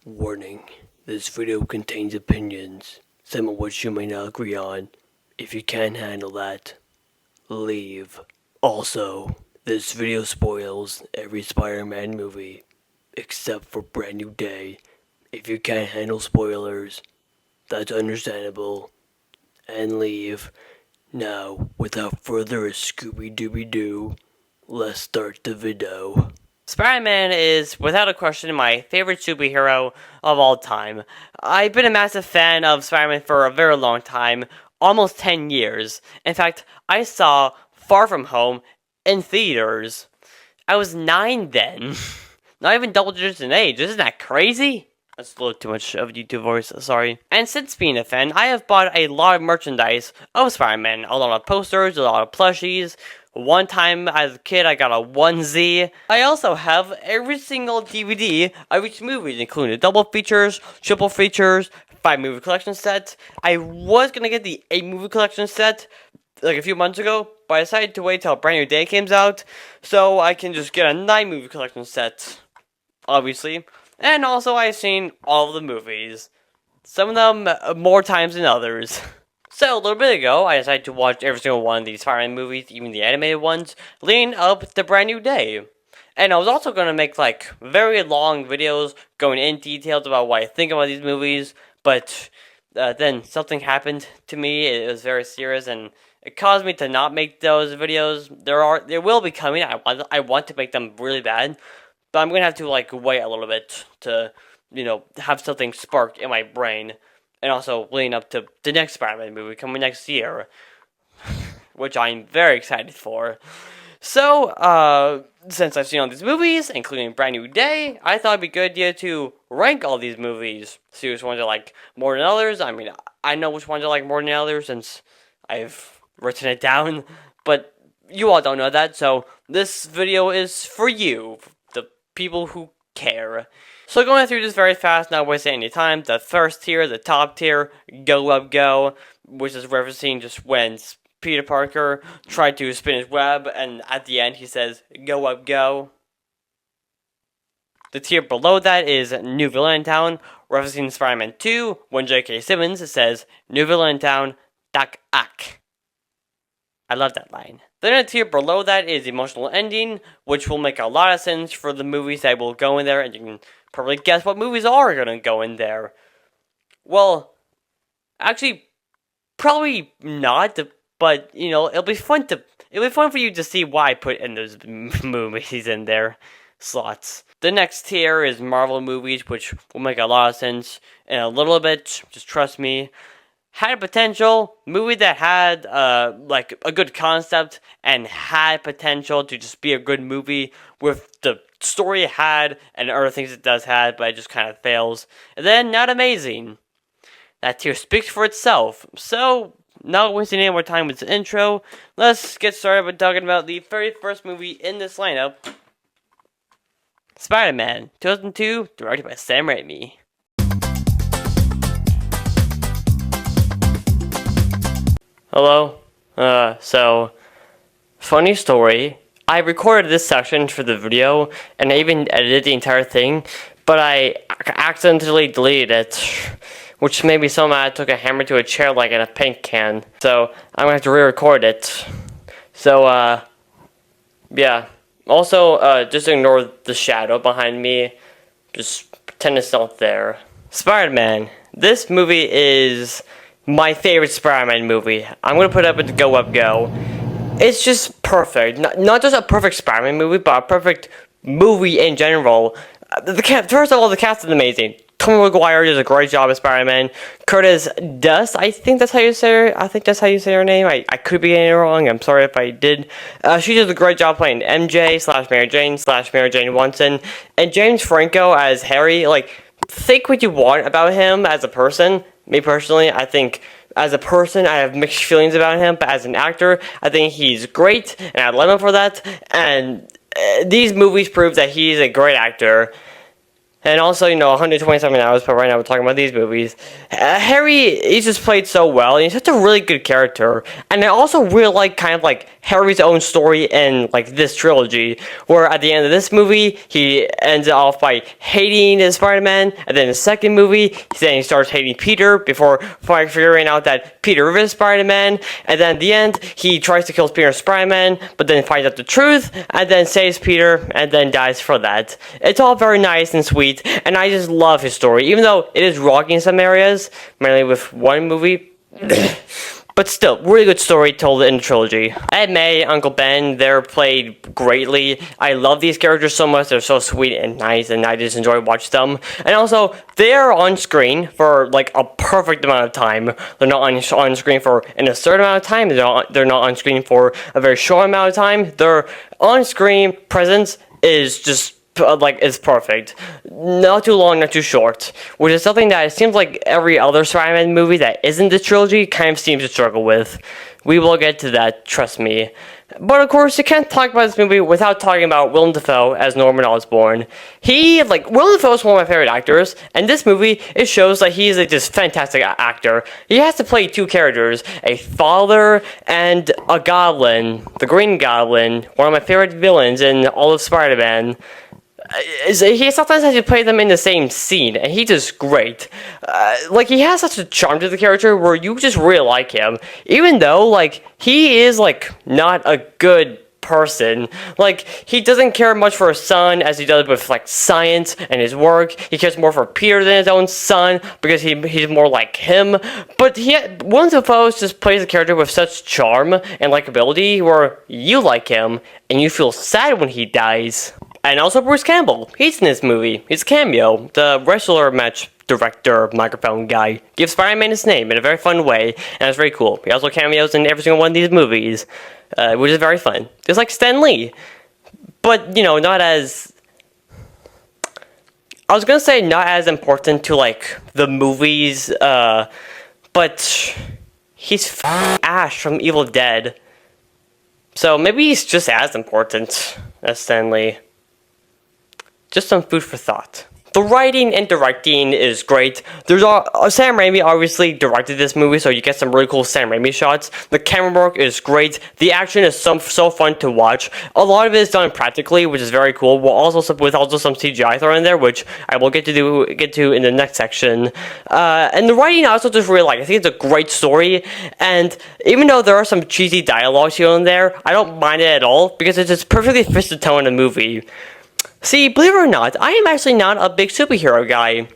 Warning, this video contains opinions, some of which you may not agree on. If you can't handle that, leave. Also, this video spoils every Spider-Man movie, except for Brand New Day. If you can't handle spoilers, that's understandable, and leave. Now, without further Scooby-Dooby-Doo, let's start the video. Spider-Man is, without a question, my favorite superhero of all time. I've been a massive fan of Spider-Man for a very long time, almost 10 years. In fact, I saw Far From Home in theaters. I was 9 then. Not even double digits in age. Isn't that crazy? That's a little too much of a YouTube voice, sorry. And since being a fan, I have bought a lot of merchandise of Spider-Man. A lot of posters, a lot of plushies. One time as a kid, I got a onesie. I also have every single DVD of each movie, including double features, triple features, 5-movie collection set. I was gonna get the 8-movie collection set like a few months ago, but I decided to wait till Brand New Day comes out, so I can just get a 9-movie collection set, obviously. And also, I've seen all of the movies. Some of them more times than others. So, a little bit ago, I decided to watch every single one of these Spider-Man movies, even the animated ones, leading up to Brand New Day. And I was also going to make, very long videos going in details about what I think about these movies, but then something happened to me. It was very serious, and it caused me to not make those videos. There will be coming. I want to make them really bad, but I'm going to have to, wait a little bit to, have something spark in my brain. And also leading up to the next Spider-Man movie coming next year, which I'm very excited for. So, since I've seen all these movies, including Brand New Day, I thought it'd be a good idea to rank all these movies. See which ones I like more than others. I mean, I know which ones I like more than others since I've written it down, but you all don't know that, so this video is for you, the people who care. So going through this very fast, not wasting any time, the first tier, the top tier, Go Up Go, which is referencing just when Peter Parker tried to spin his web, and at the end he says, Go Up Go. The tier below that is New Villain in Town, referencing Spider-Man 2, when J.K. Simmons says, New Villain in Town, Dak Ak. I love that line. Then a tier below that is Emotional Ending, which will make a lot of sense for the movies that will go in there, and you can probably guess what movies are going to go in there. Well, actually, probably not, but, it'll be fun for you to see why I put in those movies in their slots. The next tier is Marvel movies, which will make a lot of sense in a little bit, just trust me. Had potential, movie that had, a good concept and had potential to just be a good movie with the story it had and other things it does have, but it just kind of fails. And then, not amazing. That tier speaks for itself. So, not wasting any more time with the intro, let's get started by talking about the very first movie in this lineup, Spider-Man, 2002, directed by Sam Raimi. Hello. So, funny story. I recorded this section for the video, and I even edited the entire thing, but I accidentally deleted it, which made me so mad I took a hammer to a chair like in a paint can. So, I'm gonna have to re-record it. So, yeah. Also, just ignore the shadow behind me. Just pretend it's not there. Spider-Man. This movie is my favorite Spider-Man movie. I'm gonna put it up with Go Up Go. It's just perfect. Not just a perfect Spider-Man movie, but a perfect movie in general. First of all, the cast is amazing. Tobey Maguire does a great job as Spider-Man. Curtis Dust, I think that's how you say her name. I could be getting it wrong. I'm sorry if I did. She does a great job playing MJ/Mary Jane/Mary Jane Watson. And James Franco as Harry, think what you want about him as a person. Me personally, I think as a person, I have mixed feelings about him, but as an actor, I think he's great, and I love him for that. And these movies prove that he's a great actor. And also, 127 hours, but right now we're talking about these movies. Harry, he's just played so well, and he's such a really good character. And I also really like kind of like Harry's own story in like this trilogy, where at the end of this movie, he ends off by hating Spider-Man, and then in the second movie, he starts hating Peter before figuring out that Peter is Spider-Man, and then at the end, he tries to kill Peter Spider-Man, but then finds out the truth, and then saves Peter, and then dies for that. It's all very nice and sweet, and I just love his story, even though it is rocky in some areas, mainly with one movie. But still, really good story told in the trilogy. Aunt May, Uncle Ben, they're played greatly. I love these characters so much. They're so sweet and nice, and I just enjoy watching them. And also, they're on screen for like a perfect amount of time. They're not on screen for a certain amount of time. They're not on screen for a very short amount of time. Their on-screen presence is just is perfect. Not too long, not too short. Which is something that it seems like every other Spider-Man movie that isn't the trilogy kind of seems to struggle with. We will get to that, trust me. But of course, you can't talk about this movie without talking about Willem Dafoe as Norman Osborn. Willem Dafoe is one of my favorite actors, and this movie, it shows that he is this fantastic actor. He has to play two characters, a father and a goblin, the Green Goblin, one of my favorite villains in all of Spider-Man. He sometimes has to play them in the same scene, and he's just great. He has such a charm to the character where you just really like him, even though, he is, not a good person. He doesn't care much for his son as he does with, science and his work. He cares more for Peter than his own son because he's more like him. But Willem Dafoe just plays the character with such charm and likability where you like him, and you feel sad when he dies. And also Bruce Campbell, he's in this movie. He's a cameo. The wrestler match director, microphone guy, gives Spider-Man his name in a very fun way, and it's very cool. He also cameos in every single one of these movies, which is very fun. Just like Stan Lee. But, not as... I was gonna say not as important to, the movies, but he's Ash from Evil Dead. So maybe he's just as important as Stan Lee. Just some food for thought. The writing and directing is great. Sam Raimi obviously directed this movie, so you get some really cool Sam Raimi shots. The camera work is great. The action is so fun to watch. A lot of it is done practically, which is very cool. With also some CGI thrown in there, which I will get to in the next section. And the writing I also just really like. I think it's a great story, and even though there are some cheesy dialogues here and there, I don't mind it at all because it just perfectly fits the tone of the movie. See, believe it or not, I am actually not a big superhero guy.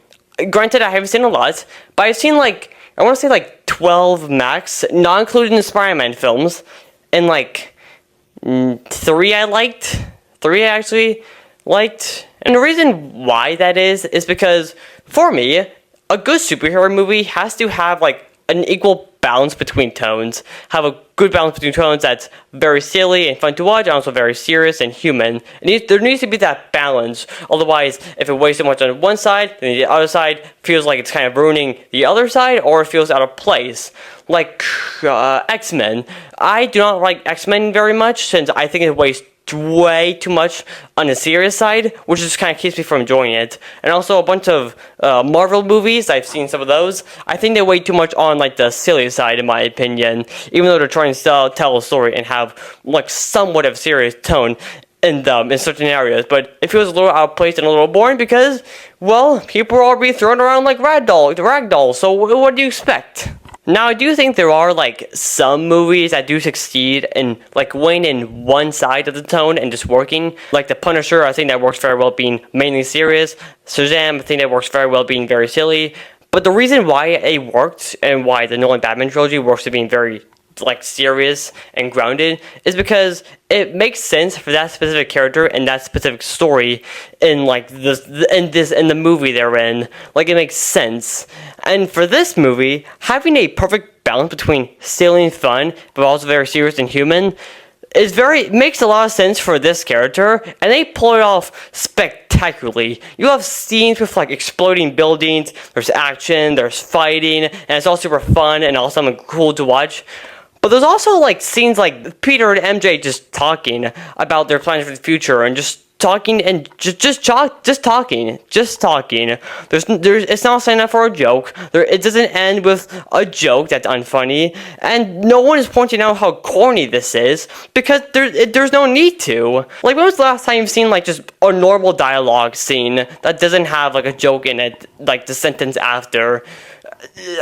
Granted, I haven't seen a lot, but I've seen I want to say 12 max, not including the Spider-Man films, and 3 I liked. 3 I actually liked. And the reason why that is because, for me, a good superhero movie has to have an equal balance between tones. Have a good balance between tones that's very silly and fun to watch, and also very serious and human. There needs to be that balance. Otherwise, if it weighs too much on one side, then the other side feels like it's kind of ruining the other side, or it feels out of place. X-Men. I do not like X-Men very much, since I think it weighs way too much on the serious side, which just kind of keeps me from enjoying it. And also a bunch of Marvel movies, I've seen some of those. I think they weigh too much on the silly side, in my opinion, even though they're trying to tell a story and have somewhat of a serious tone in certain areas. But it feels a little out of place and a little boring because, well, people are already thrown around like ragdoll. So what do you expect? Now, I do think there are, some movies that do succeed in, weighing in one side of the tone and just working. The Punisher, I think that works very well being mainly serious. Shazam, I think that works very well being very silly. But the reason why it worked, and why the Nolan Batman trilogy works to being very serious and grounded, is because it makes sense for that specific character and that specific story in the movie they're in. It makes sense. And for this movie, having a perfect balance between silly and fun, but also very serious and human, makes a lot of sense for this character, and they pull it off spectacularly. You have scenes with exploding buildings, there's action, there's fighting, and it's all super fun and awesome and cool to watch. But there's also scenes Peter and MJ just talking about their plans for the future and just talking and just talking. It's not setting up for a joke. It doesn't end with a joke that's unfunny, and no one is pointing out how corny this is because there's no need to. Like, when was the last time you've seen like just a normal dialogue scene that doesn't have like a joke in it, like the sentence after?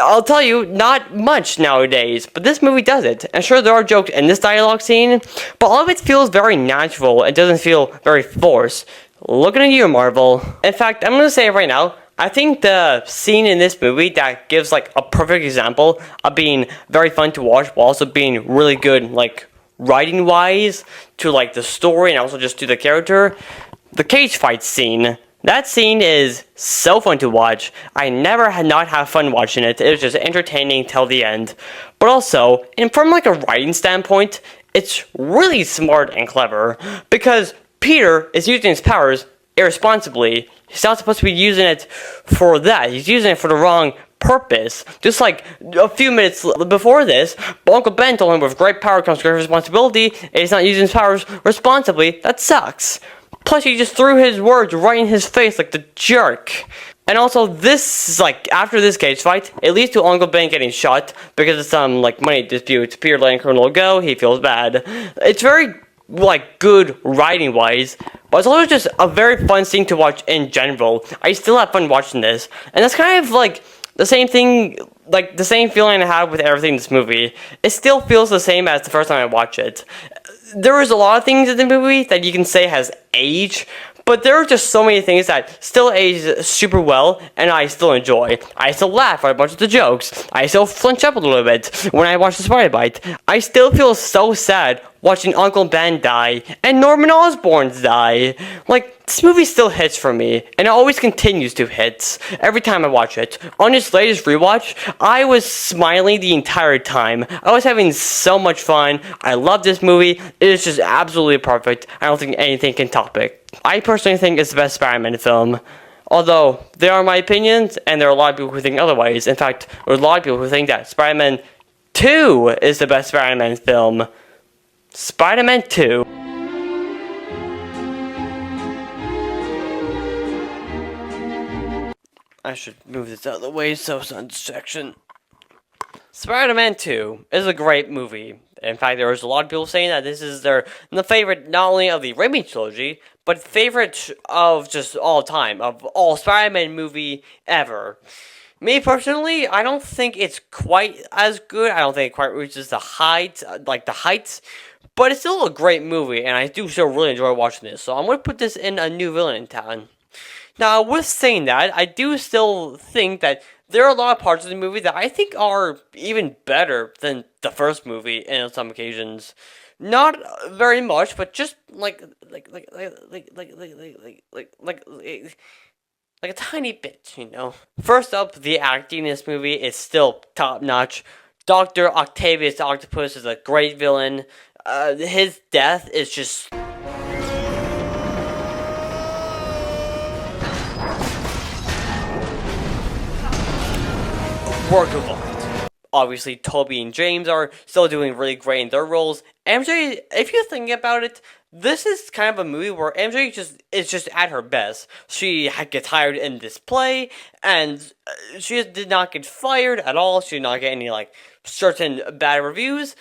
I'll tell you, not much nowadays, but this movie does it. And sure, there are jokes in this dialogue scene, but all of it feels very natural. It doesn't feel very forced. Looking at you, Marvel. In fact, I'm gonna say it right now. I think the scene in this movie that gives like a perfect example of being very fun to watch, while also being really good, like writing wise, to like the story and also just to the character, the cage fight scene. That scene is so fun to watch. I never had not have fun watching it. It was just entertaining till the end. But also, and from like a writing standpoint, it's really smart and clever because Peter is using his powers irresponsibly. He's not supposed to be using it for that. He's using it for the wrong purpose. Just like a few minutes before this, Uncle Ben told him with great power comes great responsibility, and he's not using his powers responsibly. That sucks. Plus, he just threw his words right in his face like the jerk. And also, this, like, after this cage fight, it leads to Uncle Ben getting shot because of some, like, money disputes. Peter letting Colonel go, he feels bad. It's very, like, good writing-wise, but it's also just a very fun scene to watch in general. I still have fun watching this. And that's kind of, like, the same thing, like, the same feeling I have with everything in this movie. It still feels the same as the first time I watched it. There is a lot of things in the movie that you can say has aged, but there are just so many things that still age super well, and I still enjoy. I still laugh at a bunch of the jokes. I still flinch up a little bit when I watch the Spider Bite. I still feel so sad watching Uncle Ben die and Norman Osborn die. Like, this movie still hits for me, and it always continues to hit every time I watch it. On this latest rewatch, I was smiling the entire time. I was having so much fun. I love this movie. It is just absolutely perfect. I don't think anything can top it. I personally think it's the best Spider-Man film. Although, there are my opinions, and there are a lot of people who think otherwise. In fact, there are a lot of people who think that Spider-Man 2 is the best Spider-Man film. Spider-Man 2. I should move this out of the way so it's not a distraction. Spider-Man 2 is a great movie. In fact, there was a lot of people saying that this is the favorite not only of the Raimi trilogy, but favorite of just all time, of all Spider-Man movie ever. Me personally, I don't think it's quite as good. I don't think it quite reaches the heights, but it's still a great movie, and I do still really enjoy watching this. So I'm going to put this in A New Villain in Town. Now, with saying that, I do still think that there are a lot of parts of the movie that I think are even better than the first movie, and on some occasions, not very much, but just like a tiny bit, you know. First up, the acting in this movie is still top notch. Dr. Octavius Octopus is a great villain. His death is just work of art. Obviously, Toby and James are still doing really great in their roles. MJ, if you think about it, this is kind of a movie where MJ is just at her best. She gets hired in this play, and she did not get fired at all. She did not get any, like, certain bad reviews.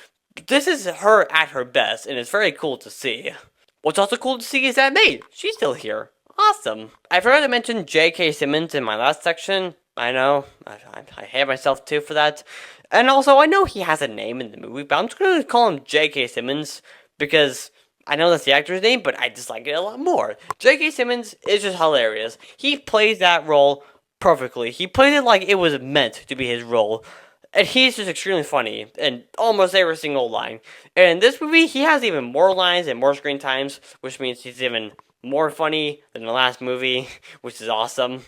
This is her at her best, and it's very cool to see. What's also cool to see is that May, she's still here. Awesome. I forgot to mention J.K. Simmons in my last section. I know, I hate myself too for that. And also, I know he has a name in the movie, but I'm just going to call him J.K. Simmons, because I know that's the actor's name, but I just like it a lot more. J.K. Simmons is just hilarious. He plays that role perfectly. He played it like it was meant to be his role. And he's just extremely funny in almost every single line. And in this movie, he has even more lines and more screen times, which means he's even more funny than the last movie, which is awesome.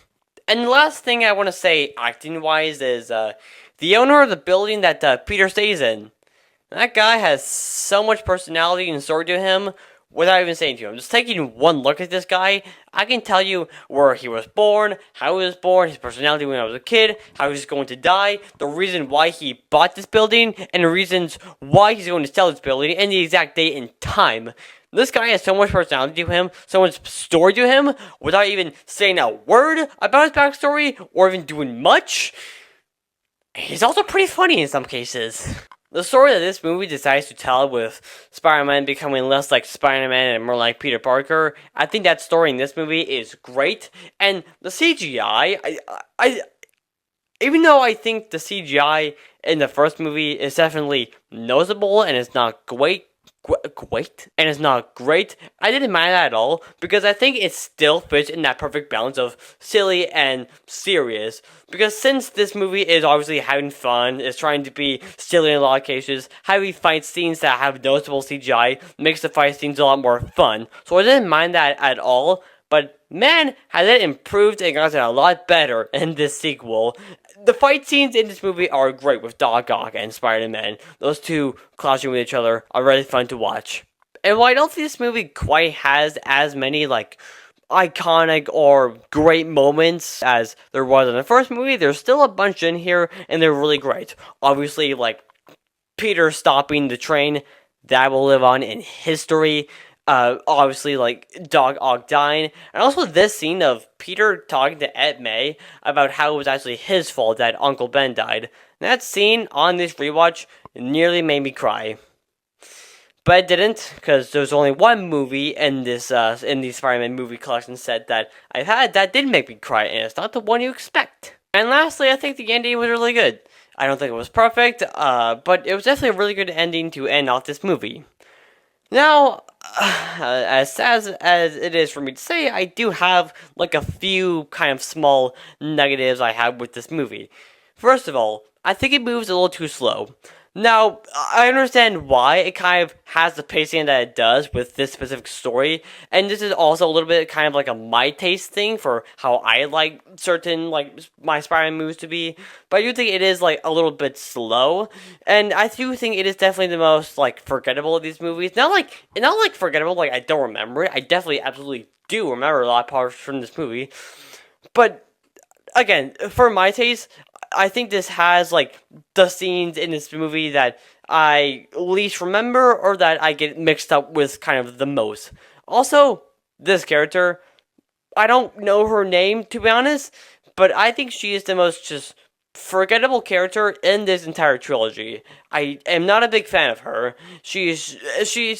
And the last thing I want to say, acting-wise, is the owner of the building that Peter stays in. That guy has so much personality and story to him without even saying to him. Just taking one look at this guy, I can tell you where he was born, how he was born, his personality when I was a kid, how he's going to die, the reason why he bought this building, and the reasons why he's going to sell this building, and the exact date and time. This guy has so much personality to him, so much story to him, without even saying a word about his backstory, or even doing much. He's also pretty funny in some cases. The story that this movie decides to tell, with Spider-Man becoming less like Spider-Man and more like Peter Parker, I think that story in this movie is great. And the CGI, I even though I think the CGI in the first movie is definitely noticeable and it's not great, I didn't mind that at all, because I think it still fits in that perfect balance of silly and serious. Because since this movie is obviously having fun, it's trying to be silly in a lot of cases, having fight scenes that have noticeable CGI makes the fight scenes a lot more fun. So I didn't mind that at all. But man, has it improved and gotten a lot better in this sequel. The fight scenes in this movie are great with Doc Ock and Spider-Man. Those two clashing with each other are really fun to watch. And while I don't think this movie quite has as many, like, iconic or great moments as there was in the first movie, there's still a bunch in here, and they're really great. Obviously, like, Peter stopping the train, that will live on in history. Obviously, like, Doc Ock dying, and also this scene of Peter talking to Aunt May about how it was actually his fault that Uncle Ben died. And that scene on this rewatch nearly made me cry. But I didn't, because there's only one movie in this in the Spider-Man movie collection set that I've had that did make me cry, and it's not the one you expect. And lastly, I think the ending was really good. I don't think it was perfect, but it was definitely a really good ending to end off this movie. Now, as sad as it is for me to say, I do have, like, a few kind of small negatives I have with this movie. First of all, I think it moves a little too slow. Now, I understand why it kind of has the pacing that it does with this specific story, and this is also a little bit kind of like a my taste thing for how I like certain, like, my Spider-Man movies to be, but I do think it is, like, a little bit slow, and I do think it is definitely the most, like, forgettable of these movies. Not like forgettable, like, I don't remember it. I definitely absolutely do remember a lot of parts from this movie, but again, for my taste, I think this has, like, the scenes in this movie that I least remember, or that I get mixed up with kind of the most. Also, this character, I don't know her name, to be honest, but I think she is the most just forgettable character in this entire trilogy. I am not a big fan of her. She's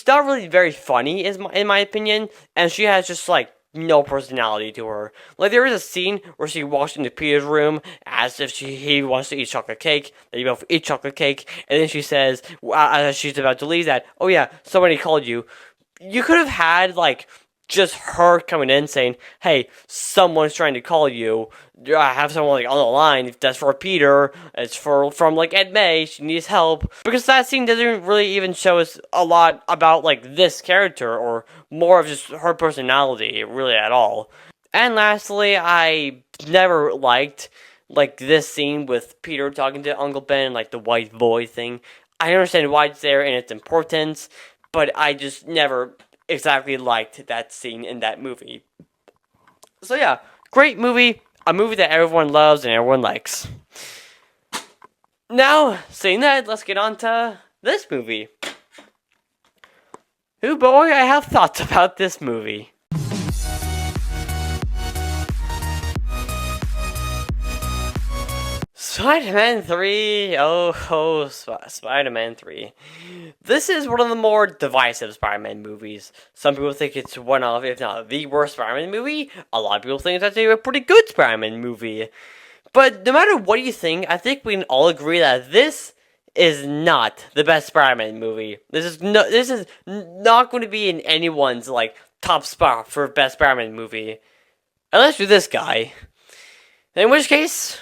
not really very funny, in my opinion, and she has just, like, no personality to her. Like, there is a scene where she walks into Peter's room as if he wants to eat chocolate cake. They both eat chocolate cake, and then she says, as she's about to leave, that, "Oh yeah, somebody called you." You could have had, like, just her coming in saying, "Hey, someone's trying to call you. I have someone, like, on the line. If that's for Peter, it's from, like, Aunt May. She needs help." Because that scene doesn't really even show us a lot about, like, this character, or more of just her personality, really, at all. And lastly, I never liked, like, this scene with Peter talking to Uncle Ben and, like, the white boy thing. I understand why it's there and its importance, but I just never exactly liked that scene in that movie. So yeah, great movie, a movie that everyone loves and everyone likes. Now, saying that, let's get on to this movie. Oh boy, I have thoughts about this movie. Spider-Man 3, Spider-Man 3. This is one of the more divisive Spider-Man movies. Some people think it's one of, if not the worst Spider-Man movie. A lot of people think it's actually a pretty good Spider-Man movie. But no matter what you think, I think we can all agree that this is not the best Spider-Man movie. This is not going to be in anyone's, like, top spot for best Spider-Man movie. Unless you're this guy. In which case,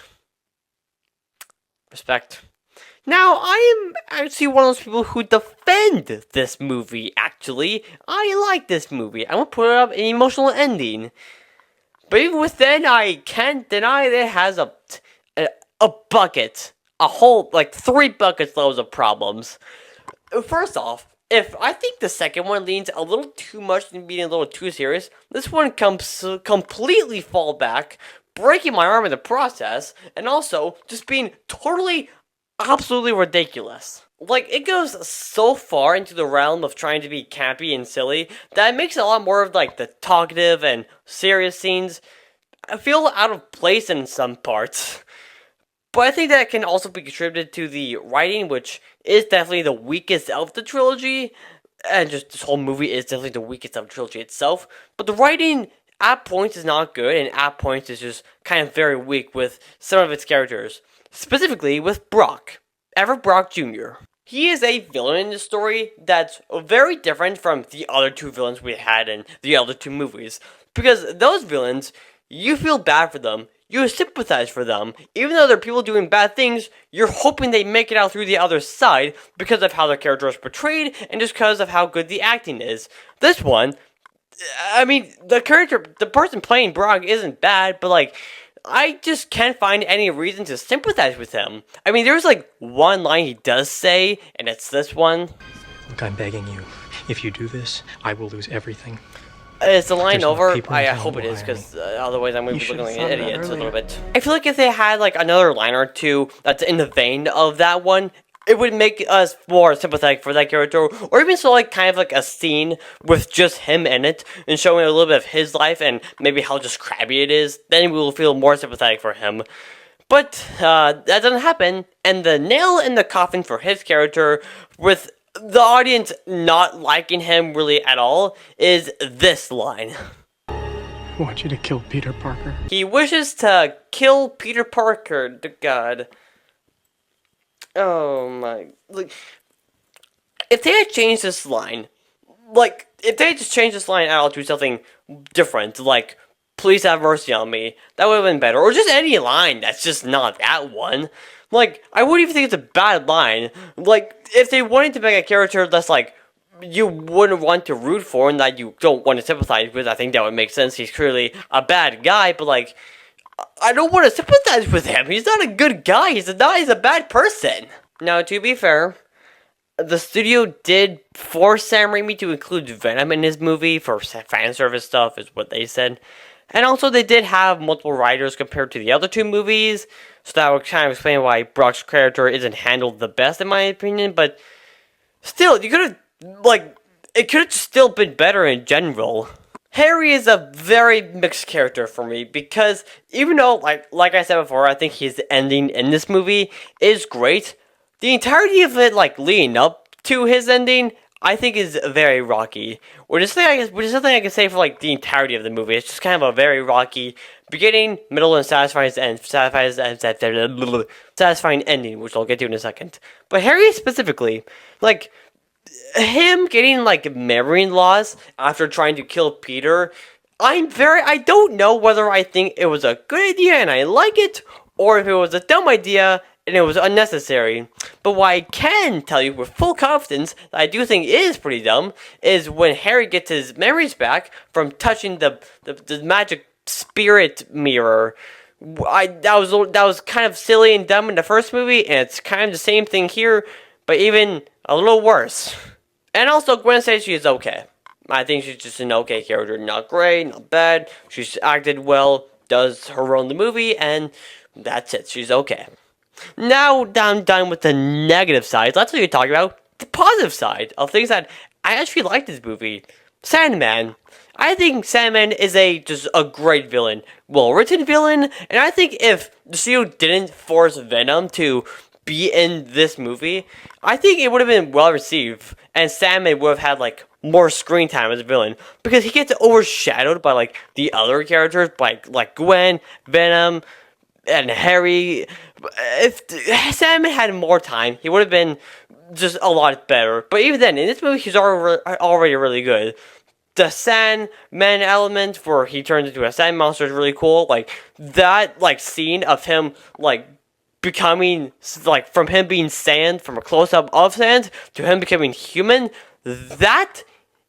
respect. Now, I am actually one of those people who defend this movie, actually. I like this movie. I'm gonna put it up an emotional ending. But even within, I can't deny that it has a bucket. A whole, like, 3 buckets loads of problems. First off, if I think the second one leans a little too much and being a little too serious, this one comes completely fall back, breaking my arm in the process, and also just being totally absolutely ridiculous. Like, it goes so far into the realm of trying to be campy and silly that it makes a lot more of, like, the talkative and serious scenes feel out of place in some parts. But I think that can also be contributed to the writing, which is definitely the weakest of the trilogy. And just this whole movie is definitely the weakest of the trilogy itself. But the writing at points is not good, and at points is just kind of very weak with some of its characters. Specifically with Brock, Everett Brock Jr. He is a villain in the story that's very different from the other two villains we had in the other two movies. Because those villains, you feel bad for them, you sympathize for them. Even though they're people doing bad things, you're hoping they make it out through the other side because of how their character is portrayed and just because of how good the acting is. This one, I mean, the person playing Brock isn't bad, but like, I just can't find any reason to sympathize with him. I mean, there's like one line he does say, and it's this one. Look, I'm begging you. If you do this, I will lose everything. Is the line There's no over? people I in hope town it is, who hire because otherwise I'm going to be looking like an should've thought of idiot that a little earlier. bit. I feel like if they had like another line or two that's in the vein of that one, it would make us more sympathetic for that character, or even so like kind of like a scene with just him in it and showing a little bit of his life and maybe how just crabby it is. Then we will feel more sympathetic for him. But that doesn't happen, and the nail in the coffin for his character, with the audience not liking him really at all, is this line. I want you to kill Peter Parker. He wishes to kill Peter Parker. God. Oh my. Like, if they had changed this line, like, if they had just changed this line out to something different, like, please have mercy on me, that would have been better. Or just any line that's just not that one. Like, I wouldn't even think it's a bad line. Like, if they wanted to make a character that's like, you wouldn't want to root for and that you don't want to sympathize with, I think that would make sense. He's clearly a bad guy, but like, I don't want to sympathize with him. He's not a good guy. He's a bad person. Now, to be fair, the studio did force Sam Raimi to include Venom in his movie for fan service stuff, is what they said. And also, they did have multiple writers compared to the other two movies, so that would kind of explain why Brock's character isn't handled the best, in my opinion. But still, you could have, like, it could have still been better in general. Harry is a very mixed character for me, because even though, like I said before, I think his ending in this movie is great, the entirety of it, like, leading up to his ending, I think is very rocky. Which is something I can say for like the entirety of the movie. It's just kind of a very rocky beginning, middle, and satisfying ending, which I'll get to in a second. But Harry specifically, like, him getting like memory loss after trying to kill Peter, I don't know whether I think it was a good idea and I like it, or if it was a dumb idea and it was unnecessary. But what I can tell you with full confidence that I do think is pretty dumb is when Harry gets his memories back from touching the magic spirit mirror. That was kind of silly and dumb in the first movie, and it's kind of the same thing here, but even a little worse. And also, Gwen Stacy is okay. I think she's just an okay character. Not great, not bad. She's acted well, does her role in the movie, and that's it. She's okay. Now that I'm done with the negative side, let's talk about the positive side of things that I actually like this movie. Sandman. I think Sandman is just a great villain. Well-written villain, and I think if the studio didn't force Venom to be in this movie, I think it would have been well received, and Sandman would have had like more screen time as a villain, because he gets overshadowed by like the other characters, like Gwen, Venom, and Harry. If Sandman had more time, he would have been just a lot better. But even then, in this movie, he's already really good. The Sandman element where he turns into a sand monster is really cool. Like that, like scene of him like becoming like from him being sand, from a close up of sand to him becoming human. That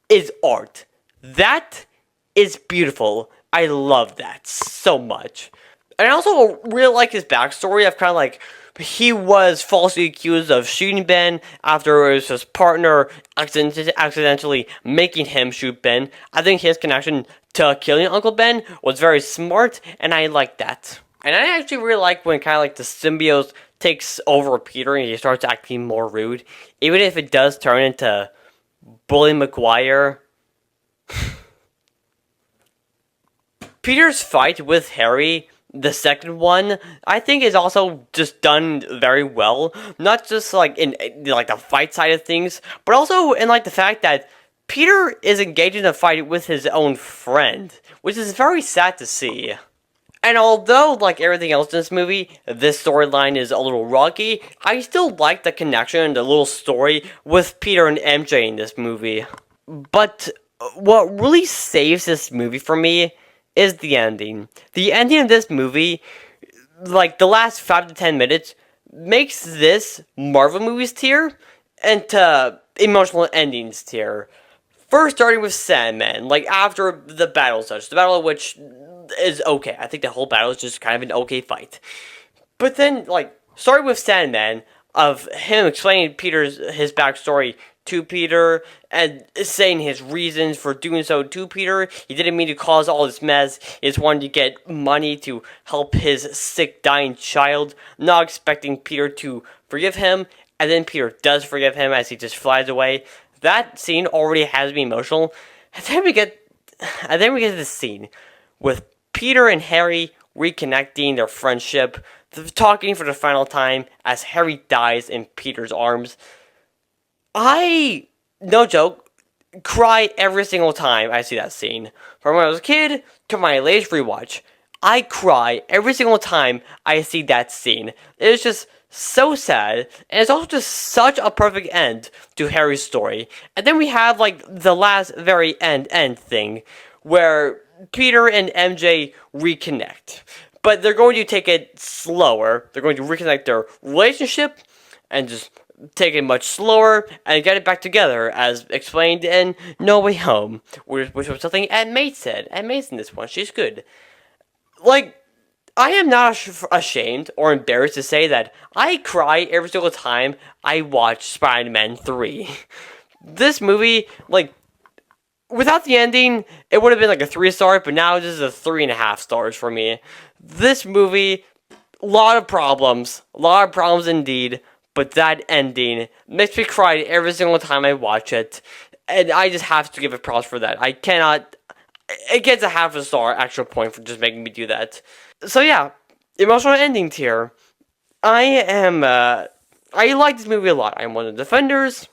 is art. That is beautiful. I love that so much. And I also really like his backstory of kind of like, he was falsely accused of shooting Ben after it was his partner accidentally making him shoot Ben. I think his connection to killing Uncle Ben was very smart, and I like that. And I actually really like when kind of like the symbiotes takes over Peter and he starts acting more rude, even if it does turn into Bully Maguire. Peter's fight with Harry, the second one, I think is also just done very well. Not just like in like the fight side of things, but also in like the fact that Peter is engaged in a fight with his own friend, which is very sad to see. And although, like everything else in this movie, this storyline is a little rocky, I still like the connection and the little story with Peter and MJ in this movie. But what really saves this movie for me is the ending. The ending of this movie, like the last 5 to 10 minutes, makes this Marvel movies tier into emotional endings tier. First, starting with Sandman, like after the battle such, the battle which is okay. I think the whole battle is just kind of an okay fight. But then, like, starting with Sandman, of him explaining his backstory to Peter, and saying his reasons for doing so to Peter. He didn't mean to cause all this mess. He just wanted to get money to help his sick, dying child, not expecting Peter to forgive him, and then Peter does forgive him as he just flies away. That scene already has me emotional. And then we get to this scene with Peter and Harry reconnecting their friendship, talking for the final time as Harry dies in Peter's arms. I, no joke, cry every single time I see that scene. From when I was a kid to my latest rewatch, I cry every single time I see that scene. It is just so sad, and it's also just such a perfect end to Harry's story. And then we have, like, the last very end thing, where Peter and MJ reconnect. But they're going to take it slower. They're going to reconnect their relationship and just take it much slower and get it back together, as explained in No Way Home, which was something Aunt May said. Aunt May's in this one. She's good. Like, I am not ashamed or embarrassed to say that I cry every single time I watch Spider-Man 3. This movie, like, without the ending, it would have been like a 3-star, but now this is a 3.5 stars for me. This movie, a lot of problems indeed, but that ending makes me cry every single time I watch it, and I just have to give it props for that. I cannot, it gets a 0.5 star extra point for just making me do that. So yeah, emotional ending tier. I like this movie a lot. I'm one of the defenders.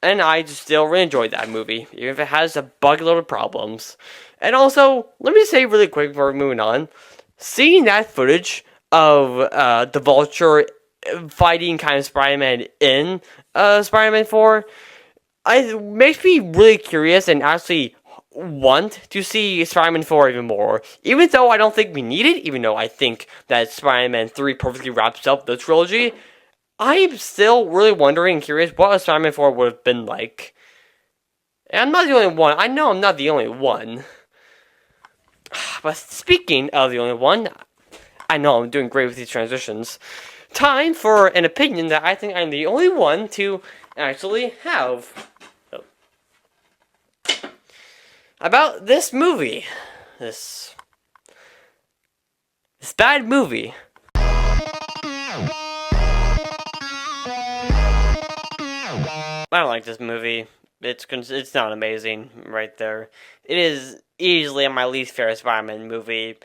And I just still really enjoyed that movie, even if it has a buttload of problems. And also, let me say really quick before moving on, seeing that footage of the Vulture fighting kind of Spider-Man in Spider-Man 4, it makes me really curious and actually want to see Spider-Man 4 even more. Even though I don't think we need it, even though I think that Spider-Man 3 perfectly wraps up the trilogy, I'm still really wondering and curious what a Spider-Man 4 would have been like. And I'm not the only one. I know I'm not the only one. But speaking of the only one, I know I'm doing great with these transitions. Time for an opinion that I think I'm the only one to actually have. About this movie. This bad movie. I don't like this movie. It's not amazing right there. It is easily my least favorite Spider-Man movie.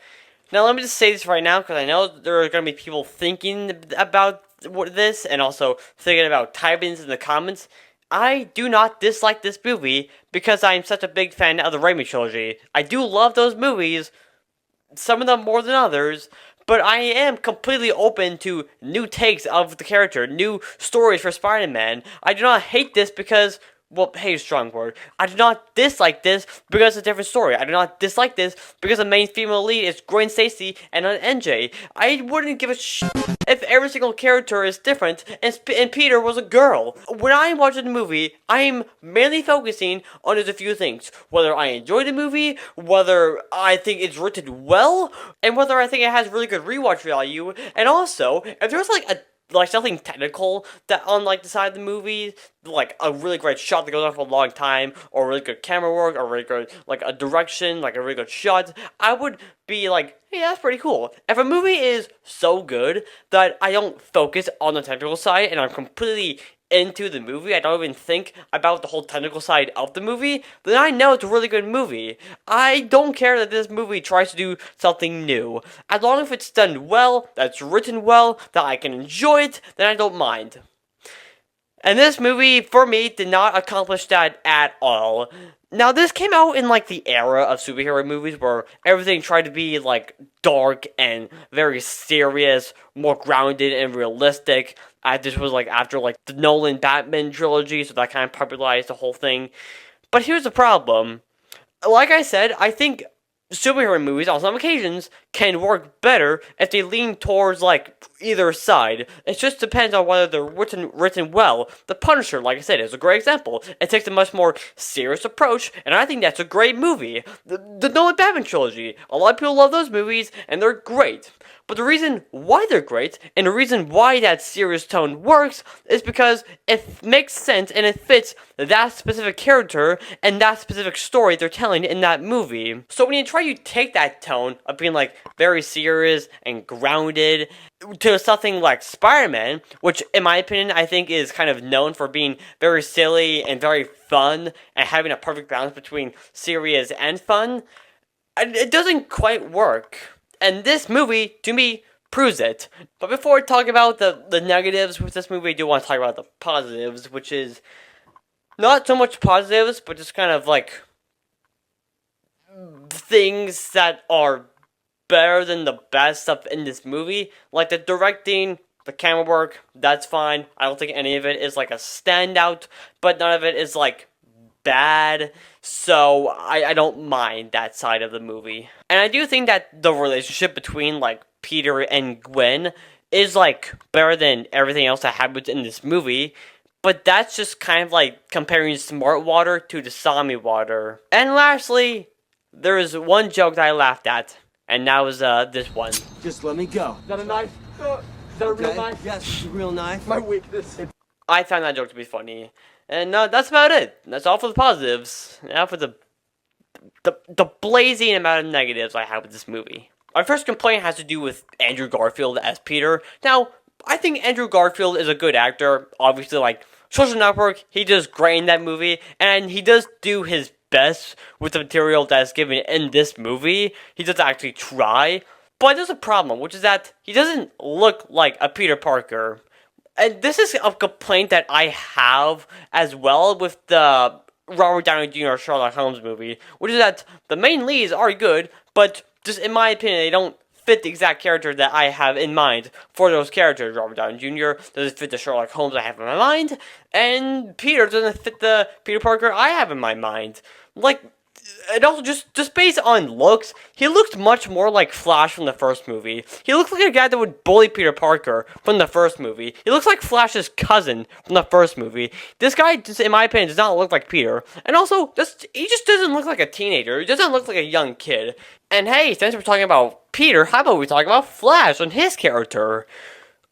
Now let me just say this right now, because I know there are going to be people thinking about this and also thinking about typings in the comments. I do not dislike this movie because I'm such a big fan of the Raimi trilogy. I do love those movies, some of them more than others, but I am completely open to new takes of the character, new stories for Spider-Man. I do not hate this because, well, hate is a strong word. I do not dislike this because it's a different story. I do not dislike this because the main female lead is Gwen Stacy and not MJ. I wouldn't give a shit if every single character is different and Peter was a girl. When I watch the movie, I am mainly focusing on just a few things. Whether I enjoy the movie, whether I think it's written well, and whether I think it has really good rewatch value, and also, if there's like a like something technical that on like the side of the movie, like a really great shot that goes on for a long time, or really good camera work, or really good like a direction, like a really good shot, I would be like, hey, that's pretty cool. If a movie is so good that I don't focus on the technical side and I'm completely into the movie, I don't even think about the whole technical side of the movie, then I know it's a really good movie. I don't care that this movie tries to do something new. As long as it's done well, that's written well, that I can enjoy it, then I don't mind. And this movie, for me, did not accomplish that at all. Now, this came out in, like, the era of superhero movies where everything tried to be, like, dark and very serious, more grounded and realistic. This was, like, after, like, the Nolan Batman trilogy, so that kind of popularized the whole thing. But here's the problem. Like I said, I think superhero movies, on some occasions, can work better if they lean towards, like, either side. It just depends on whether they're written well. The Punisher, like I said, is a great example. It takes a much more serious approach, and I think that's a great movie. The Nolan Batman trilogy, a lot of people love those movies, and they're great. But the reason why they're great, and the reason why that serious tone works, is because it makes sense and it fits that specific character and that specific story they're telling in that movie. So when you try to take that tone of being like very serious and grounded to something like Spider-Man, which in my opinion I think is kind of known for being very silly and very fun and having a perfect balance between serious and fun, it doesn't quite work. And this movie, to me, proves it. But before we talk about the negatives with this movie, I do want to talk about the positives, which is not so much positives, but just kind of like things that are better than the bad stuff in this movie. Like the directing, the camera work, that's fine. I don't think any of it is like a standout, but none of it is like bad, so I don't mind that side of the movie. And I do think that the relationship between, like, Peter and Gwen is, like, better than everything else that happens in this movie, but that's just kind of like comparing Smart Water to the Dasani water. And lastly, there is one joke that I laughed at, and that was this one. Just let me go. Is that a knife? Is that a real knife? Yes, it's a real knife. My weakness. I found that joke to be funny. And that's about it. That's all for the positives. Now for the blazing amount of negatives I have with this movie. Our first complaint has to do with Andrew Garfield as Peter. Now, I think Andrew Garfield is a good actor. Obviously, like, Social Network, he does great in that movie. And he does do his best with the material that's given in this movie. He does actually try. But there's a problem, which is that he doesn't look like a Peter Parker. And this is a complaint that I have as well with the Robert Downey Jr. Sherlock Holmes movie, which is that the main leads are good, but just in my opinion, they don't fit the exact character that I have in mind for those characters. Robert Downey Jr. doesn't fit the Sherlock Holmes I have in my mind, and Peter doesn't fit the Peter Parker I have in my mind. Like, and also, just based on looks, he looked much more like Flash from the first movie. He looks like a guy that would bully Peter Parker from the first movie. He looks like Flash's cousin from the first movie. This guy, just, in my opinion, does not look like Peter. And also, he just doesn't look like a teenager. He doesn't look like a young kid. And hey, since we're talking about Peter, how about we talk about Flash and his character?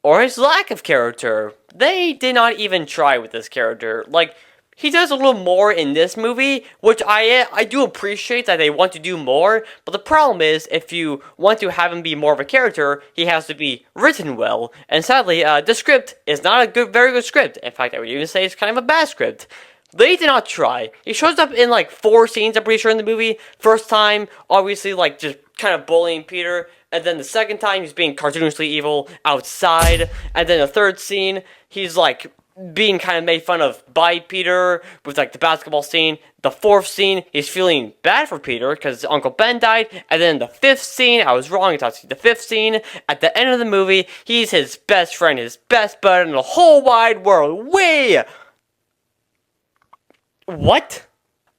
Or his lack of character. They did not even try with this character. Like, he does a little more in this movie, which I do appreciate that they want to do more, but the problem is, if you want to have him be more of a character, he has to be written well, and sadly, the script is not a very good script. In fact, I would even say it's kind of a bad script. They did not try. He shows up in, like, 4 scenes, I'm pretty sure, in the movie. First time, obviously, like, just kind of bullying Peter, and then the second time, he's being cartoonishly evil outside, and then the third scene, he's, like, being kind of made fun of by Peter with, like, the basketball scene. The 4th scene, he's feeling bad for Peter because Uncle Ben died. And then the 5th scene, I was wrong, it's actually the 5th scene. At the end of the movie, he's his best friend, his best bud in the whole wide world. What?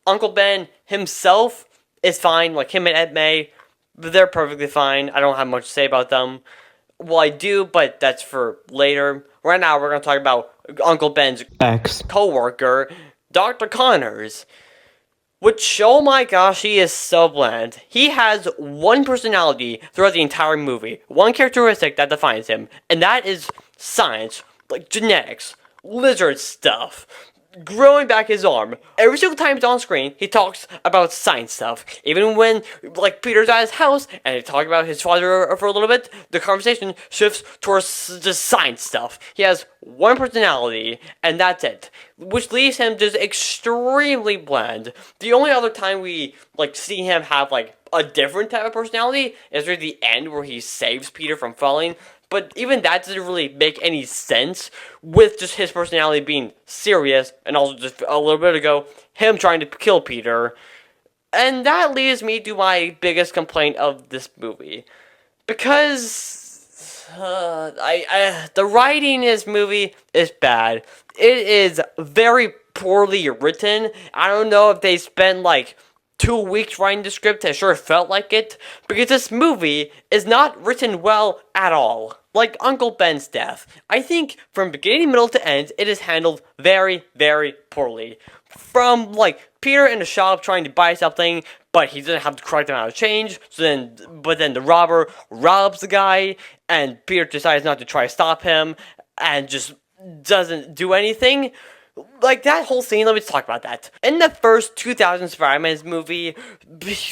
Uncle Ben himself is fine, like him and Aunt May, they're perfectly fine. I don't have much to say about them. Well, I do, but that's for later. Right now, we're going to talk about Uncle Ben's co-worker, Dr. Connors. Which, oh my gosh, he is so bland. He has one personality throughout the entire movie. One characteristic that defines him. And that is science, like genetics, lizard stuff, growing back his arm. Every single time he's on screen, he talks about science stuff. Even when, like, Peter's at his house and they talk about his father for a little bit, the conversation shifts towards just science stuff. He has one personality, and that's it, which leaves him just extremely bland. The only other time we, like, see him have, like, a different type of personality is near the end where he saves Peter from falling. But even that doesn't really make any sense with just his personality being serious, and also just a little bit ago, him trying to kill Peter. And that leads me to my biggest complaint of this movie. Because the writing in this movie is bad. It is very poorly written. I don't know if they spent like 2 weeks writing the script. It sure felt like it, because this movie is not written well at all. Like Uncle Ben's death, I think from beginning, middle to end, it is handled very, very poorly. From like Peter in the shop trying to buy something, but he doesn't have the correct amount of change. But then the robber robs the guy, and Peter decides not to try to stop him, and just doesn't do anything. Like, that whole scene, let me talk about that. In the first 2000 Spider-Man's movie,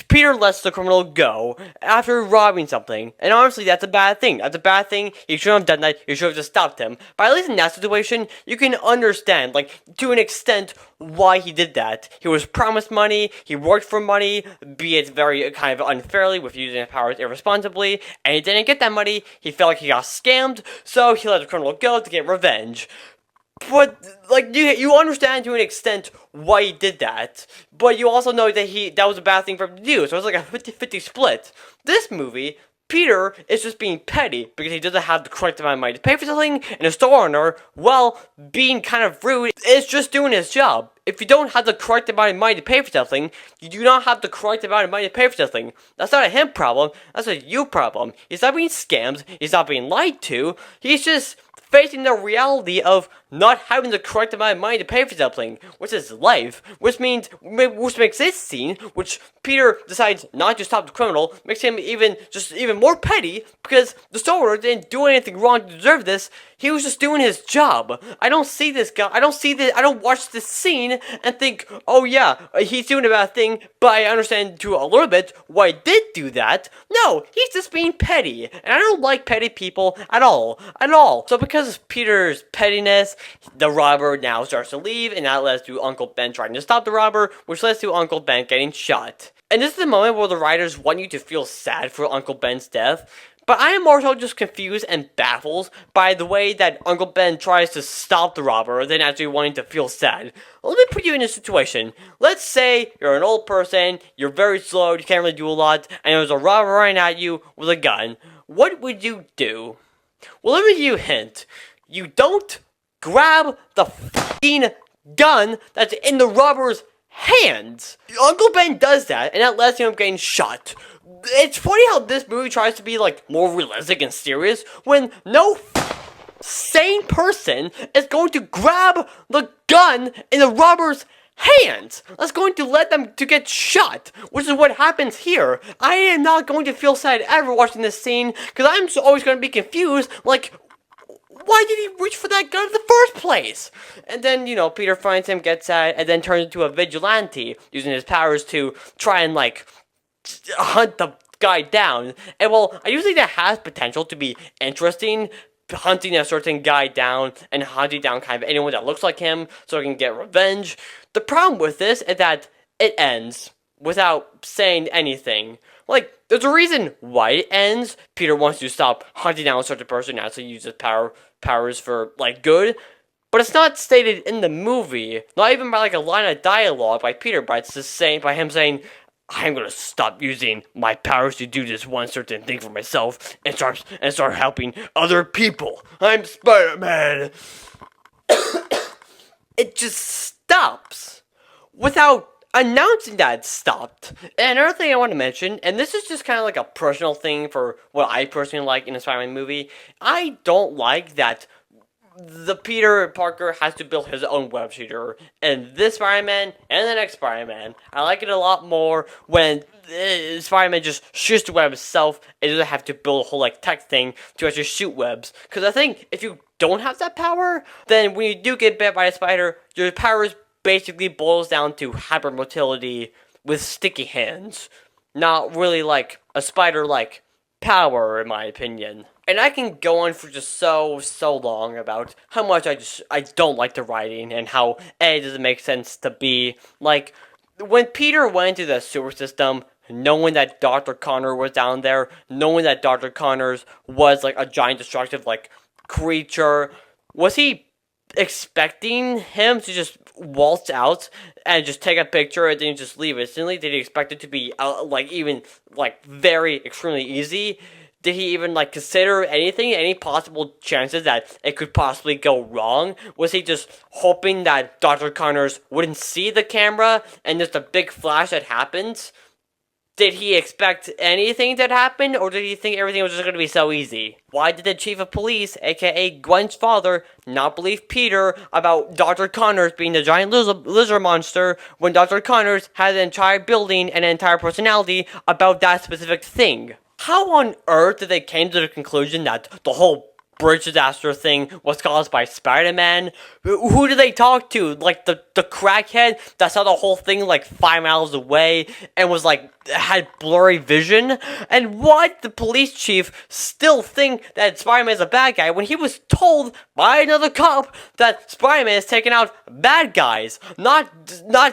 Peter lets the criminal go after robbing something. And honestly, that's a bad thing. That's a bad thing. You shouldn't have done that. You should have just stopped him. But at least in that situation, you can understand, like, to an extent, why he did that. He was promised money, he worked for money, be it very kind of unfairly with using his powers irresponsibly, and he didn't get that money. He felt like he got scammed, so he let the criminal go to get revenge. But, like, you understand to an extent why he did that, but you also know that that was a bad thing for him to do, so it's like a 50-50 split. This movie, Peter is just being petty because he doesn't have the correct amount of money to pay for something, and the store owner, well, being kind of rude, is just doing his job. If you don't have the correct amount of money to pay for something, you do not have the correct amount of money to pay for something. That's not a him problem, that's a you problem. He's not being scammed, he's not being lied to, he's just facing the reality of not having the correct amount of money to pay for something, which is life, which makes this scene, which Peter decides not to stop the criminal, makes him even more petty, because the store owner didn't do anything wrong to deserve this. He was just doing his job. I don't see this guy, I don't watch this scene and think, oh yeah, he's doing a bad thing, but I understand to a little bit why he did do that. No, he's just being petty, and I don't like petty people at all. So because of Peter's pettiness, the robber now starts to leave, and that leads to Uncle Ben trying to stop the robber, which leads to Uncle Ben getting shot. And this is the moment where the writers want you to feel sad for Uncle Ben's death, but I am more so just confused and baffled by the way that Uncle Ben tries to stop the robber than actually wanting to feel sad. Let me put you in a situation. Let's say you're an old person, you're very slow, you can't really do a lot, and there's a robber running at you with a gun. What would you do? Well, let me give you a hint. You don't grab the f***ing gun that's in the robber's hands. Uncle Ben does that, and that lets him getting shot. It's funny how this movie tries to be, like, more realistic and serious when no sane person is going to grab the gun in the robber's hands. That's going to let them to get shot, which is what happens here. I am not going to feel sad ever watching this scene, because I'm always going to be confused, like, why did he reach for that gun in the first place? And then, Peter finds him, gets at it, and then turns into a vigilante, using his powers to try and, like, hunt the guy down. And well, I usually that has potential to be interesting, hunting a certain guy down and hunting down kind of anyone that looks like him so he can get revenge. The problem with this is that it ends without saying anything. Like, there's a reason why it ends. Peter wants to stop hunting down a certain person, now so he uses powers for, like, good. But it's not stated in the movie, not even by, like, a line of dialogue by Peter, but it's just by him saying, I'm gonna stop using my powers to do this one certain thing for myself and start helping other people. I'm Spider-Man. It just stops without announcing that it stopped. And another thing I want to mention, and this is just kind of like a personal thing for what I personally like in a Spider-Man movie, I don't like that the Peter Parker has to build his own web shooter, and this Spider-Man and the next Spider-Man, I like it a lot more when Spider-Man just shoots the web himself and doesn't have to build a whole like tech thing to actually shoot webs. Because I think if you don't have that power, then when you do get bit by a spider, your powers basically boils down to hypermotility with sticky hands, not really like a spider-like power, in my opinion. And I can go on for just so long about how much I don't like the writing and how A, doesn't make sense to B. Like, when Peter went into the sewer system, knowing that Dr. Connor was down there, knowing that Dr. Connors was like a giant destructive like creature, was he expecting him to just waltz out and just take a picture and then just leave instantly? Did he expect it to be like even like very extremely easy? Did he even like consider anything, any possible chances that it could possibly go wrong? Was he just hoping that Dr. Connors wouldn't see the camera and just a big flash that happens? Did he expect anything to happen, or did he think everything was just going to be so easy? Why did the chief of police, aka Gwen's father, not believe Peter about Dr. Connors being the giant lizard monster when Dr. Connors had an entire building and an entire personality about that specific thing? How on earth did they came to the conclusion that the whole bridge disaster thing was caused by Spider-Man? Who did they talk to? Like the crackhead that saw the whole thing like 5 miles away and was like had blurry vision? And why did the police chief still think that Spider-Man is a bad guy when he was told by another cop that Spider-Man is taking out bad guys, not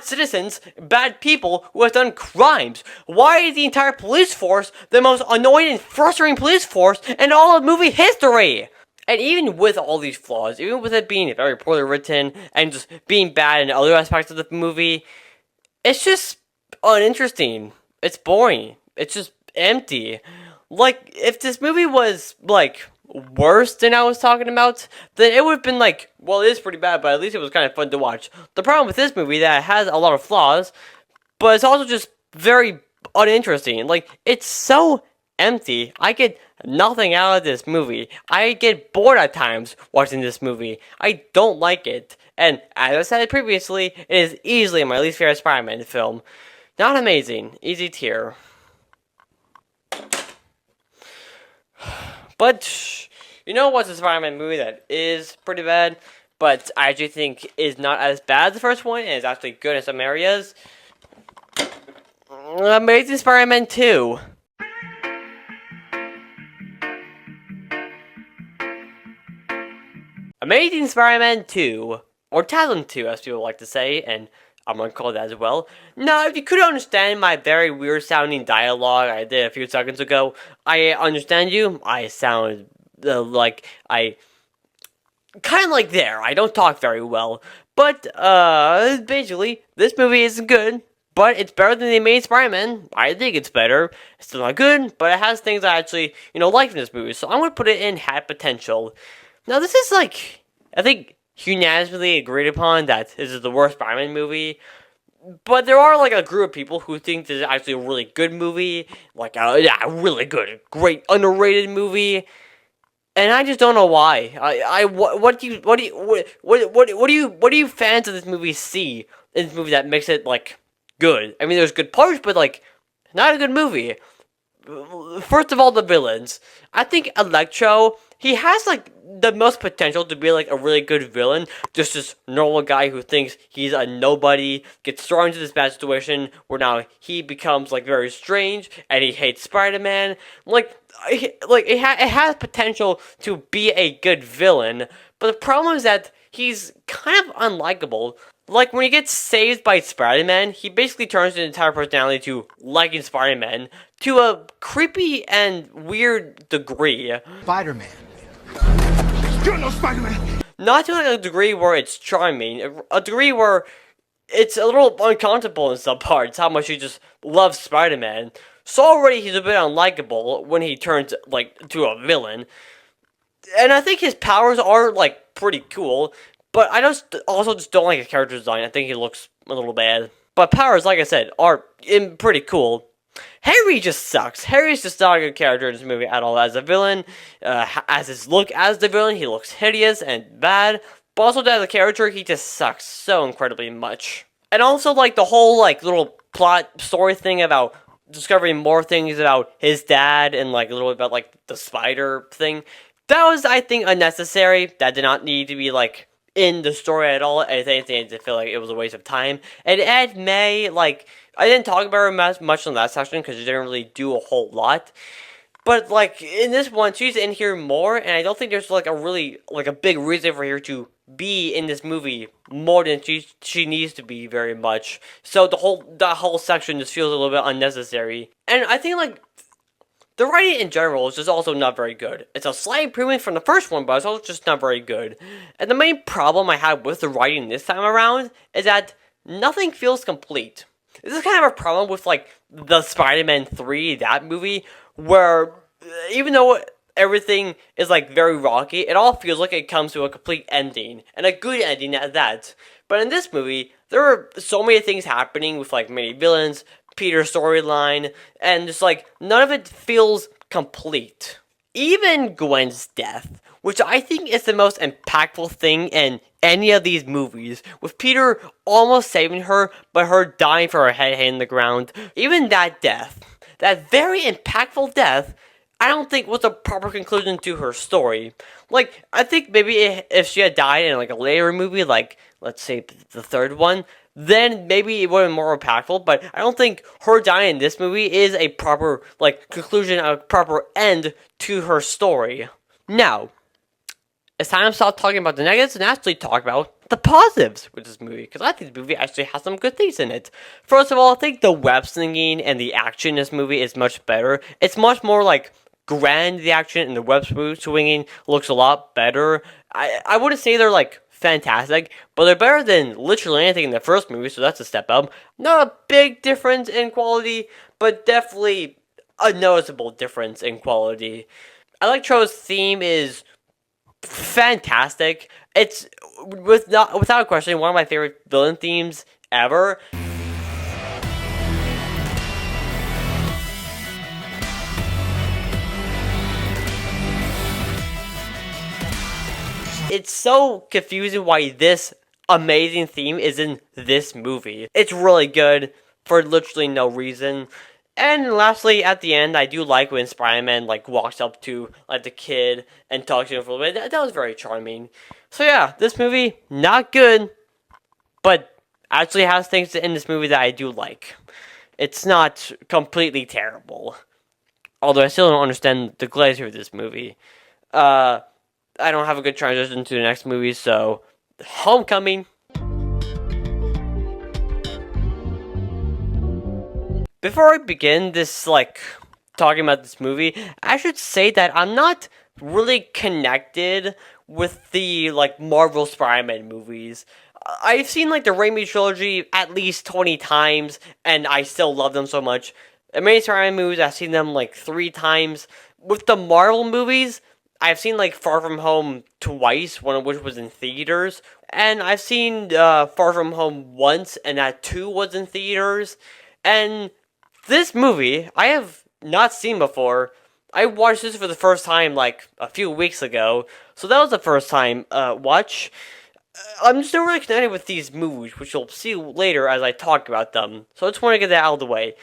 citizens, bad people who have done crimes? Why is the entire police force the most annoying and frustrating police force in all of movie history? And even with all these flaws, even with it being very poorly written and just being bad in other aspects of the movie, it's just uninteresting. It's boring. It's just empty. Like, if this movie was, like, worse than I was talking about, then it would have been like, well, it is pretty bad, but at least it was kind of fun to watch. The problem with this movie that it has a lot of flaws, but it's also just very uninteresting. Like, it's so empty. I get nothing out of this movie. I get bored at times watching this movie. I don't like it. And as I said previously, it is easily my least favorite Spider-Man film. Not amazing. Easy tier. But, you know what's a Spider-Man movie that is pretty bad, but I actually think is not as bad as the first one, and is actually good in some areas? Amazing Spider-Man 2. Amazing Spider-Man 2, or TASM 2 as people like to say, and I'm gonna call it that as well. Now, if you couldn't understand my very weird sounding dialogue I did a few seconds ago, I understand you. I sound like I kind of like there. I don't talk very well, but basically, this movie isn't good. But it's better than the Amazing Spider-Man. I think it's better. It's still not good, but it has things I actually, like in this movie. So I'm gonna put it in had potential. Now, this is like, I think, unanimously agreed upon that this is the worst Spider-Man movie. But there are like a group of people who think this is actually a really good movie, like a really good, great, underrated movie. And I just don't know why. What do you fans of this movie see in this movie that makes it like good? I mean, there's good parts, but like not a good movie. First of all, the villains. I think Electro, he has like the most potential to be like a really good villain. Just this normal guy who thinks he's a nobody, gets thrown into this bad situation where now he becomes like very strange and he hates Spider-Man. It has potential to be a good villain, but the problem is that he's kind of unlikable. Like, when he gets saved by Spider-Man, he basically turns his entire personality to liking Spider-Man to a creepy and weird degree. Spider-Man. You're no Spider-Man! Not to like a degree where it's charming, a degree where it's a little uncomfortable in some parts, how much he just loves Spider-Man. So already he's a bit unlikable when he turns, like, to a villain. And I think his powers are, like, pretty cool. But I just don't like his character design. I think he looks a little bad. But powers, like I said, are pretty cool. Harry just sucks. Harry's just not a good character in this movie at all as a villain. As his look as the villain, he looks hideous and bad. But also as a character, he just sucks so incredibly much. And also, like, the whole, like, little plot story thing about discovering more things about his dad and, like, a little bit about, like, the spider thing. That was, I think, unnecessary. That did not need to be, like, in the story at all. I think I feel like it was a waste of time. And Ed May, like, I didn't talk about her much in that section because she didn't really do a whole lot. But, like, in this one, she's in here more, and I don't think there's, like, a big reason for her to be in this movie more than she needs to be very much. So the whole section just feels a little bit unnecessary. And I think, like, the writing in general is just also not very good. It's a slight improvement from the first one, but it's also just not very good. And the main problem I had with the writing this time around is that nothing feels complete. This is kind of a problem with, like, the Spider-Man 3, that movie, where even though everything is, like, very rocky, it all feels like it comes to a complete ending, and a good ending at that. But in this movie, there are so many things happening with, like, many villains, Peter's storyline, and just, like, none of it feels complete. Even Gwen's death, which I think is the most impactful thing in any of these movies, with Peter almost saving her, but her dying for her head hitting the ground. Even that death, that very impactful death, I don't think was a proper conclusion to her story. Like, I think maybe if she had died in, like, a later movie, like, let's say the third one, then maybe it would have been more impactful, but I don't think her dying in this movie is a proper, like, conclusion, a proper end to her story. Now, it's time to stop talking about the negatives and actually talk about the positives with this movie, because I think the movie actually has some good things in it. First of all, I think the web slinging and the action in this movie is much better. It's much more, like, grand, the action, and the web swinging looks a lot better. I wouldn't say they're, like, fantastic, but they're better than literally anything in the first movie, so that's a step up. Not a big difference in quality, but definitely a noticeable difference in quality. Electro's theme is fantastic. It's without question one of my favorite villain themes ever. It's so confusing why this amazing theme is in this movie. It's really good for literally no reason. And lastly, at the end, I do like when Spider-Man, like, walks up to, like, the kid and talks to him for a little bit. That was very charming. So yeah, this movie, not good, but actually has things in this movie that I do like. It's not completely terrible. Although I still don't understand the glazer of this movie. I don't have a good transition to the next movie, so Homecoming. Before I begin this, like, talking about this movie, I should say that I'm not really connected with the, like, Marvel Spider-Man movies. I've seen, like, the Raimi trilogy at least 20 times, and I still love them so much. The many Spider-Man movies, I've seen them, like, 3 times. With the Marvel movies, I've seen, like, Far From Home twice, one of which was in theaters. And I've seen Far From Home once, and that too was in theaters. And this movie, I have not seen before. I watched this for the first time, like, a few weeks ago. So that was the first time watch. I'm just not really connected with these movies, which you'll see later as I talk about them. So I just want to get that out of the way.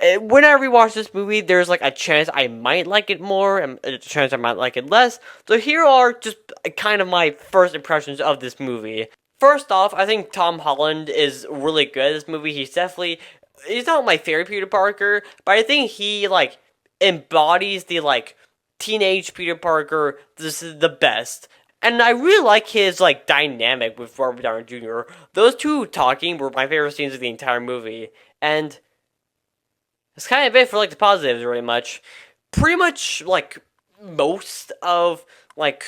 When I rewatch this movie, there's, like, a chance I might like it more, and a chance I might like it less. So here are just kind of my first impressions of this movie. First off, I think Tom Holland is really good at this movie. He's not my favorite Peter Parker, but I think he, like, embodies the, like, teenage Peter Parker. This is the best. And I really like his, like, dynamic with Robert Downey Jr. Those two talking were my favorite scenes of the entire movie. And it's kind of it for, like, the positives, really much. Pretty much, like, most of, like,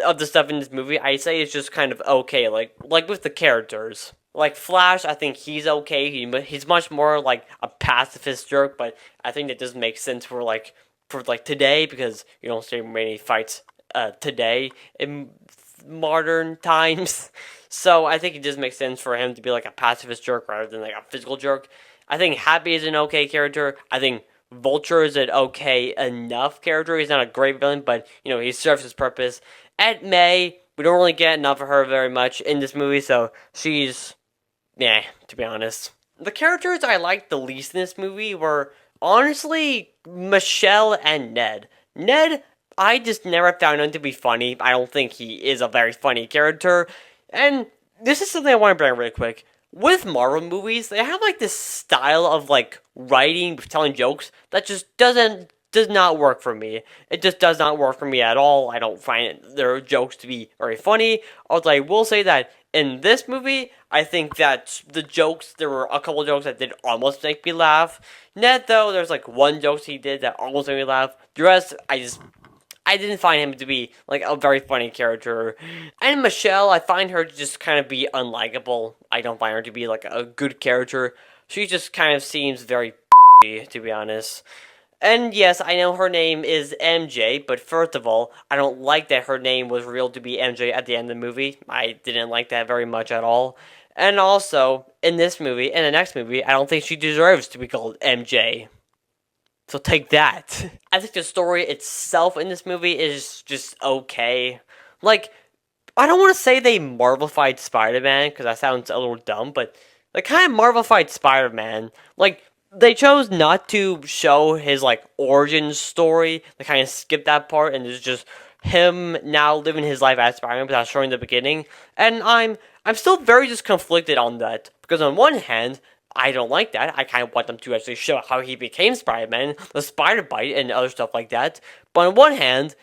of the stuff in this movie, I say is just kind of okay, like with the characters. Like, Flash, I think he's okay. He's much more, like, a pacifist jerk, but I think that doesn't make sense for today, because you don't see many fights today in modern times. So I think it does make sense for him to be, like, a pacifist jerk rather than, like, a physical jerk. I think Happy is an okay character. I think Vulture is an okay enough character. He's not a great villain, but he serves his purpose. Aunt May, we don't really get enough of her very much in this movie, so she's to be honest. The characters I liked the least in this movie were honestly Michelle and Ned. Ned, I just never found him to be funny. I don't think he is a very funny character. And this is something I want to bring up really quick. With Marvel movies, they have like this style of like writing, telling jokes that just does not work for me. It just does not work for me at all. I don't find their jokes to be very funny. Although I will say that in this movie, I think that there were a couple jokes that did almost make me laugh. Ned, though, there's like one joke he did that almost made me laugh. The rest, I didn't find him to be like a very funny character. And Michelle, I find her to just kind of be unlikable. I don't find her to be like a good character. She just kind of seems very to be honest. And yes, I know her name is MJ, but first of all, I don't like that her name was revealed to be MJ at the end of the movie. I didn't like that very much at all. And also, in this movie, in the next movie, I don't think she deserves to be called MJ. So take that. I think the story itself in this movie is just okay. Like, I don't want to say they Marvelified Spider-Man, because that sounds a little dumb, but they kind of Marvelified Spider-Man. Like, they chose not to show his, like, origin story. They kind of skipped that part, and it's just him now living his life as Spider-Man without showing the beginning. And I'm still very just conflicted on that. Because on one hand, I don't like that. I kind of want them to actually show how he became Spider-Man, the spider bite, and other stuff like that. But on one hand,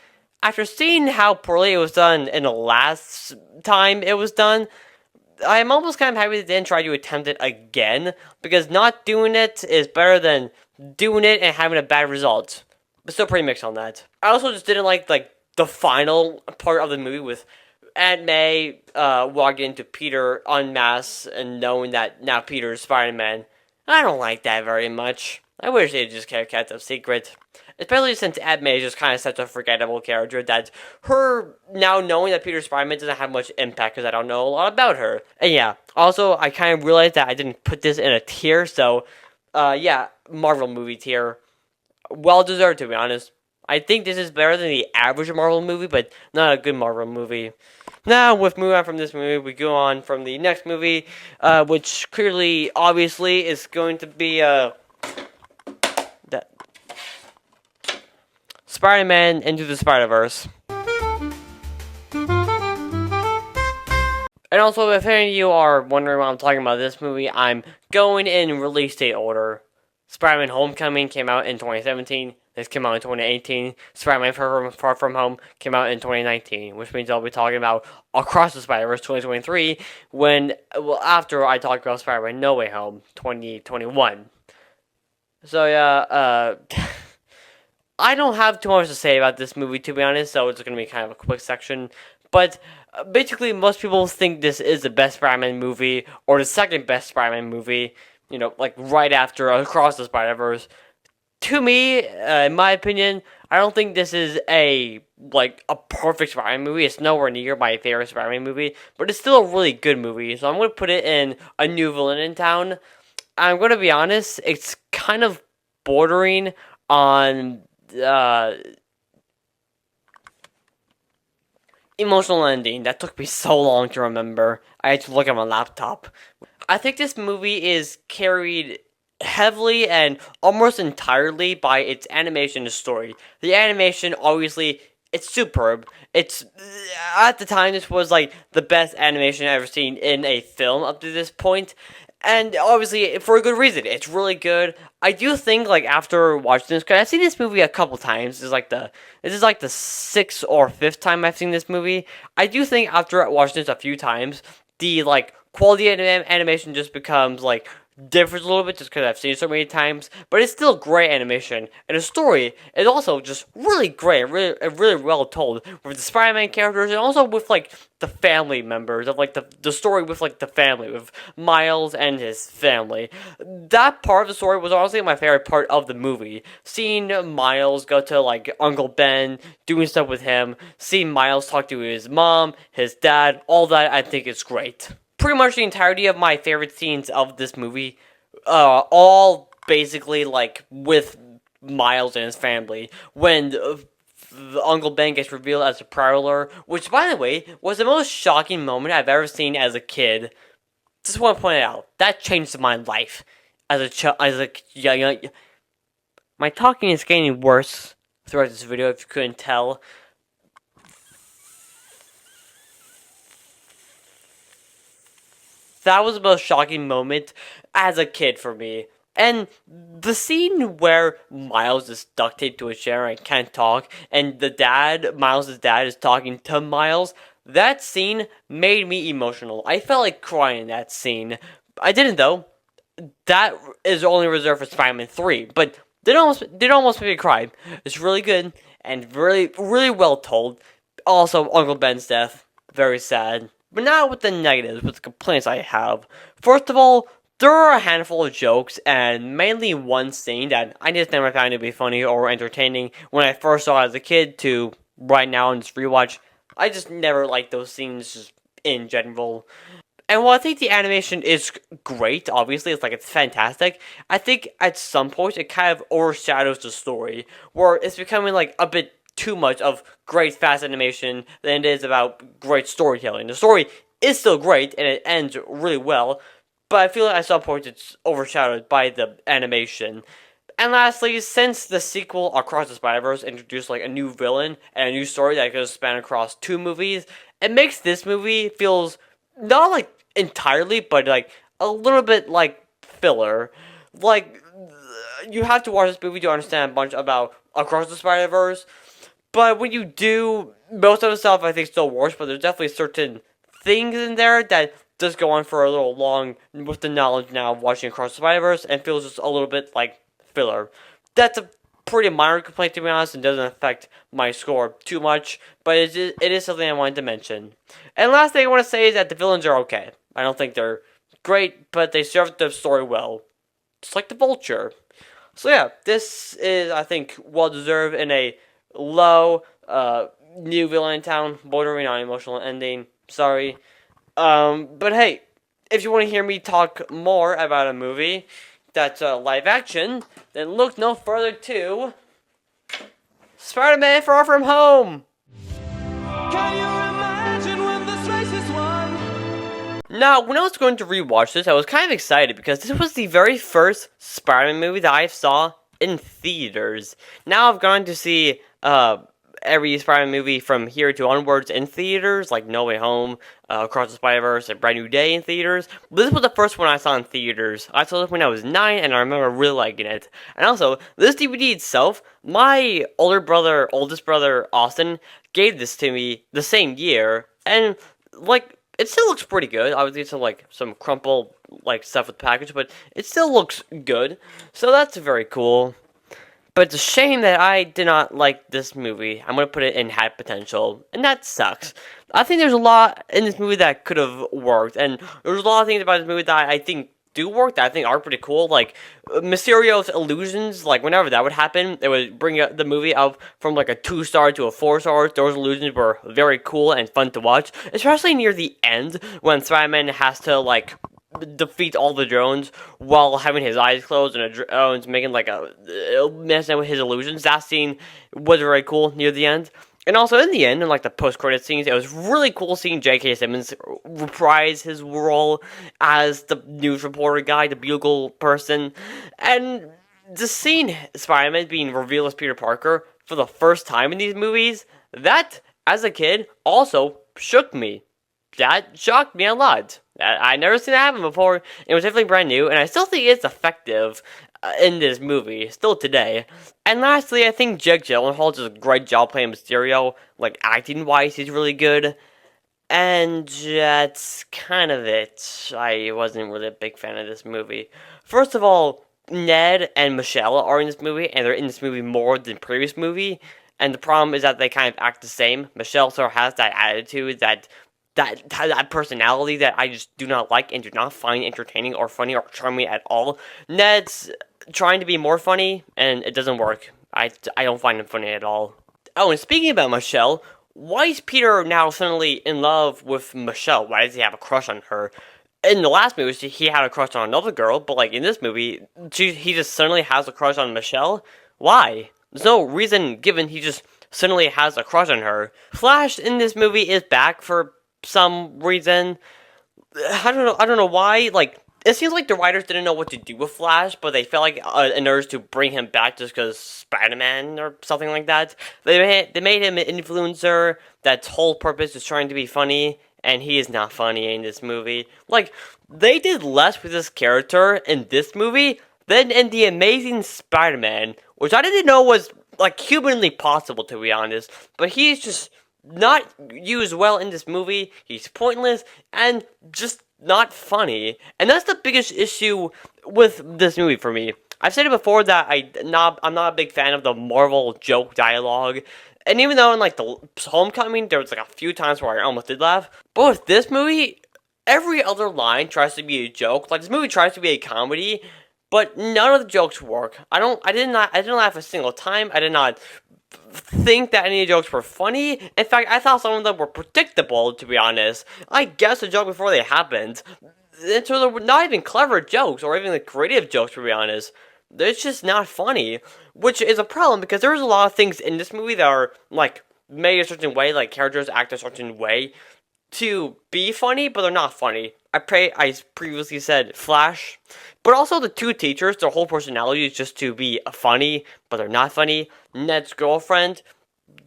after seeing how poorly it was done in the last time it was done, I'm almost kind of happy they didn't try to attempt it again, because not doing it is better than doing it and having a bad result. But still pretty mixed on that. I also just didn't like the final part of the movie with Aunt May walking into Peter en masse and knowing that now Peter is Spider-Man. I don't like that very much. I wish they'd just kept a secret. Especially since Aunt May is just kind of such a forgettable character that her now knowing that Peter Spider-Man doesn't have much impact because I don't know a lot about her. And yeah, also I kind of realized that I didn't put this in a tier, so yeah, Marvel movie tier. Well deserved, to be honest. I think this is better than the average Marvel movie, but not a good Marvel movie. Now, with moving on from this movie, we go on from the next movie, which clearly, obviously, is going to be Spider-Man Into the Spider-Verse. And also, if any of you are wondering why I'm talking about this movie, I'm going in release date order. Spider-Man Homecoming came out in 2017. This came out in 2018. Spider-Man Far From Home came out in 2019, which means I'll be talking about Across the Spider-Verse 2023 after I talk about Spider-Man No Way Home 2021. So yeah, I don't have too much to say about this movie, to be honest, so it's going to be kind of a quick section. But basically, most people think this is the best Spider-Man movie, or the second best Spider-Man movie, like right after Across the Spider-Verse. To me, in my opinion, I don't think this is a perfect Spider-Man movie. It's nowhere near my favorite Spider-Man movie, but it's still a really good movie. So I'm going to put it in A New Villain in Town. I'm going to be honest, it's kind of bordering on emotional ending. That took me so long to remember. I had to look at my laptop. I think this movie is carried heavily and almost entirely by its animation and story. The animation, obviously, it's superb. It's, at the time, this was like the best animation I've ever seen in a film up to this point. And obviously, for a good reason. It's really good. I do think, after watching this, because I've seen this movie a couple times. This is like the 6th or 5th time I've seen this movie. I do think after watching this a few times, the, quality of animation just becomes, differs a little bit just because I've seen it so many times, but it's still great animation, and the story is also just really great, really well told, with the Spider-Man characters, and also with, the family members, of, the story with, the family, with Miles and his family. That part of the story was honestly my favorite part of the movie. Seeing Miles go to, Uncle Ben, doing stuff with him, seeing Miles talk to his mom, his dad, all that, I think is great. Pretty much the entirety of my favorite scenes of this movie all basically like with Miles and his family when Uncle Ben gets revealed as a Prowler, which by the way was the most shocking moment I've ever seen as a kid. Just want to point it out that changed my life as a child. My talking is getting worse throughout this video. If you couldn't tell. That was the most shocking moment as a kid for me. And the scene where Miles is duct taped to a chair and can't talk, and Miles' dad, is talking to Miles, that scene made me emotional. I felt like crying in that scene. I didn't though. That is only reserved for Spider-Man 3, but did almost make me cry. It's really good and really, really well told. Also, Uncle Ben's death, very sad. But now with the negatives, with the complaints I have. First of all, there are a handful of jokes, and mainly one scene that I just never found to be funny or entertaining when I first saw it as a kid to right now in this rewatch. I just never liked those scenes just in general. And while I think the animation is great, obviously, it's fantastic, I think at some point it kind of overshadows the story, where it's becoming like a bit too much of great fast animation than it is about great storytelling. The story is still great, and it ends really well, but I feel like at some point it's overshadowed by the animation. And lastly, since the sequel Across the Spider-Verse introduced like a new villain and a new story that could span across 2 movies, it makes this movie feels not like entirely, but like a little bit like filler. Like, you have to watch this movie to understand a bunch about Across the Spider-Verse, but when you do, most of the stuff I think still works, but there's definitely certain things in there that just go on for a little long with the knowledge now of watching Across the Spider-Verse and feels just a little bit like filler. That's a pretty minor complaint, to be honest, and doesn't affect my score too much, but it is something I wanted to mention. And last thing I want to say is that the villains are okay. I don't think they're great, but they serve the story well. Just like the Vulture. So yeah, this is, I think, well-deserved in a low, new villain in town, bordering on emotional ending. Sorry. But hey, if you want to hear me talk more about a movie that's live action, then look no further to Spider-Man Far From Home! Can you imagine when this race is won? Now, when I was going to rewatch this, I was kind of excited because this was the very first Spider-Man movie that I saw in theaters. Now I've gone to see every Spider-Man movie from here to onwards in theaters, like No Way Home, Across the Spider-Verse, A Brand New Day in theaters. But this was the first one I saw in theaters. I saw it when I was 9, and I remember really liking it. And also, this DVD itself, my oldest brother, Austin, gave this to me the same year, and, it still looks pretty good. Obviously, it's some crumpled, stuff with the package, but it still looks good. So that's very cool. But it's a shame that I did not like this movie. I'm going to put it in had potential, and that sucks. I think there's a lot in this movie that could have worked, and there's a lot of things about this movie that I think do work, that I think are pretty cool. Like, Mysterio's illusions, whenever that would happen, it would bring the movie up from, a 2-star to a 4-star. Those illusions were very cool and fun to watch, especially near the end, when Spider-Man has to, defeat all the drones while having his eyes closed and the drones making messing with his illusions. That scene was very cool near the end. And also in the end, in the post-credit scenes, it was really cool seeing J.K. Simmons reprise his role as the news reporter guy, the bugle person. And the scene Spider-Man being revealed as Peter Parker for the first time in these movies, that, as a kid, also shook me. That shocked me a lot. I'd never seen that happen before. It was definitely brand new, and I still think it's effective in this movie, still today. And lastly, I think Jake Gyllenhaal does a great job playing Mysterio. Acting-wise, he's really good. And that's kind of it. I wasn't really a big fan of this movie. First of all, Ned and Michelle are in this movie, and they're in this movie more than previous movie. And the problem is that they kind of act the same. Michelle sort of has that attitude, that personality that I just do not like and do not find entertaining or funny or charming at all. Ned's trying to be more funny, and it doesn't work. I don't find him funny at all. Oh, and speaking about Michelle, why is Peter now suddenly in love with Michelle? Why does he have a crush on her? in the last movie, he had a crush on another girl, but like in this movie, he just suddenly has a crush on Michelle. Why? There's no reason given. He just suddenly has a crush on her. Flash in this movie is back for some reason. I don't know why. Like, it seems like the writers didn't know what to do with Flash, but they felt like an urge to bring him back just because Spider-Man or something like that. They made him an influencer that's whole purpose is trying to be funny, and he is not funny in this movie. Like, they did less with this character in this movie than in The Amazing Spider-Man, which I didn't know was, like, humanly possible, to be honest. But he's just not used well in this movie. He's pointless and just not funny. And that's the biggest issue with this movie for me. I've said it before that I'm not a big fan of the Marvel joke dialogue. And even though in like the Homecoming there was like a few times where I almost did laugh, but with this movie, every other line tries to be a joke. Like, this movie tries to be a comedy, but none of the jokes work. I didn't laugh a single time. I did not think that any of the jokes were funny. In fact, I thought some of them were predictable, to be honest. I guessed a joke before they happened. And so they were not even clever jokes, or even the creative jokes, to be honest. It's just not funny, which is a problem, because there's a lot of things in this movie that are, like, made a certain way, like, characters act a certain way to be funny, but they're not funny. I previously said Flash, but also the two teachers, their whole personality is just to be funny, but they're not funny. Ned's girlfriend,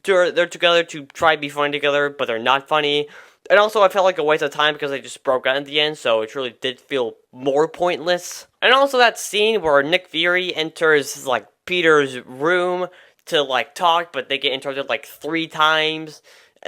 they're together to try to be funny together, but they're not funny. And also, I felt like a waste of time because they just broke out at the end, so it really did feel more pointless. And also that scene where Nick Fury enters, like, Peter's room to, like, talk, but they get interrupted, like, 3 times,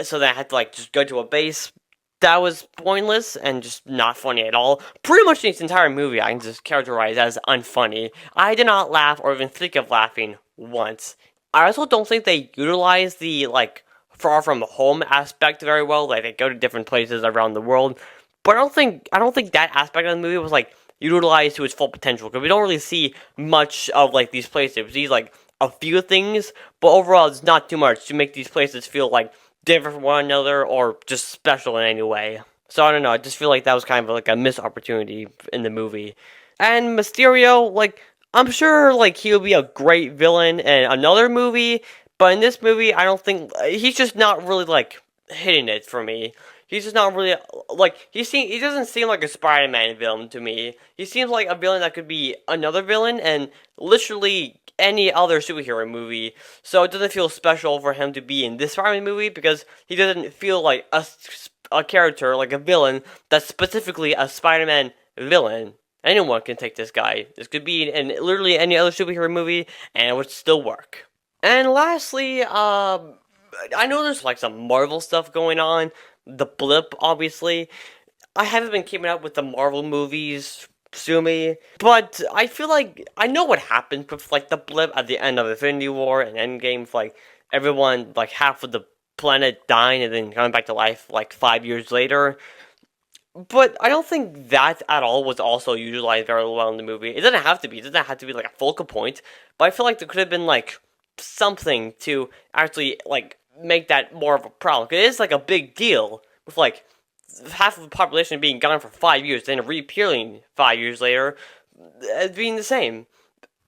so they had to, like, just go to a base. That was pointless and just not funny at all. Pretty much this entire movie I can just characterize as unfunny. I did not laugh or even think of laughing once. I also don't think they utilize the, like, far from home aspect very well. Like, they go to different places around the world. But I don't think that aspect of the movie was, like, utilized to its full potential, because we don't really see much of, like, these places. We see, like, a few things, but overall it's not too much to make these places feel, like, different from one another or just special in any way. So I don't know, I just feel like that was kind of like a missed opportunity in the movie. And Mysterio, like, I'm sure like he'll be a great villain in another movie, but in this movie I don't think he's just not really like hitting it for me. He's just not really like he doesn't seem like a Spider-Man villain to me. He seems like a villain that could be another villain and literally any other superhero movie, so it doesn't feel special for him to be in this Spider-Man movie because he doesn't feel like a character, like a villain, that's specifically a Spider-Man villain. Anyone can take this guy. This could be in literally any other superhero movie, and it would still work. And lastly, I know there's like some Marvel stuff going on. The Blip, obviously. I haven't been keeping up with the Marvel movies, sue me, but I feel like I know what happened with like the Blip at the end of Infinity War and Endgame, with, like everyone, like half of the planet dying and then coming back to life like 5 years later. But I don't think that at all was also utilized very well in the movie. It doesn't have to be. It doesn't have to be like a focal point. But I feel like there could have been like something to actually like make that more of a problem. 'Cause it is like a big deal with like half of the population being gone for 5 years, then reappearing 5 years later, being the same.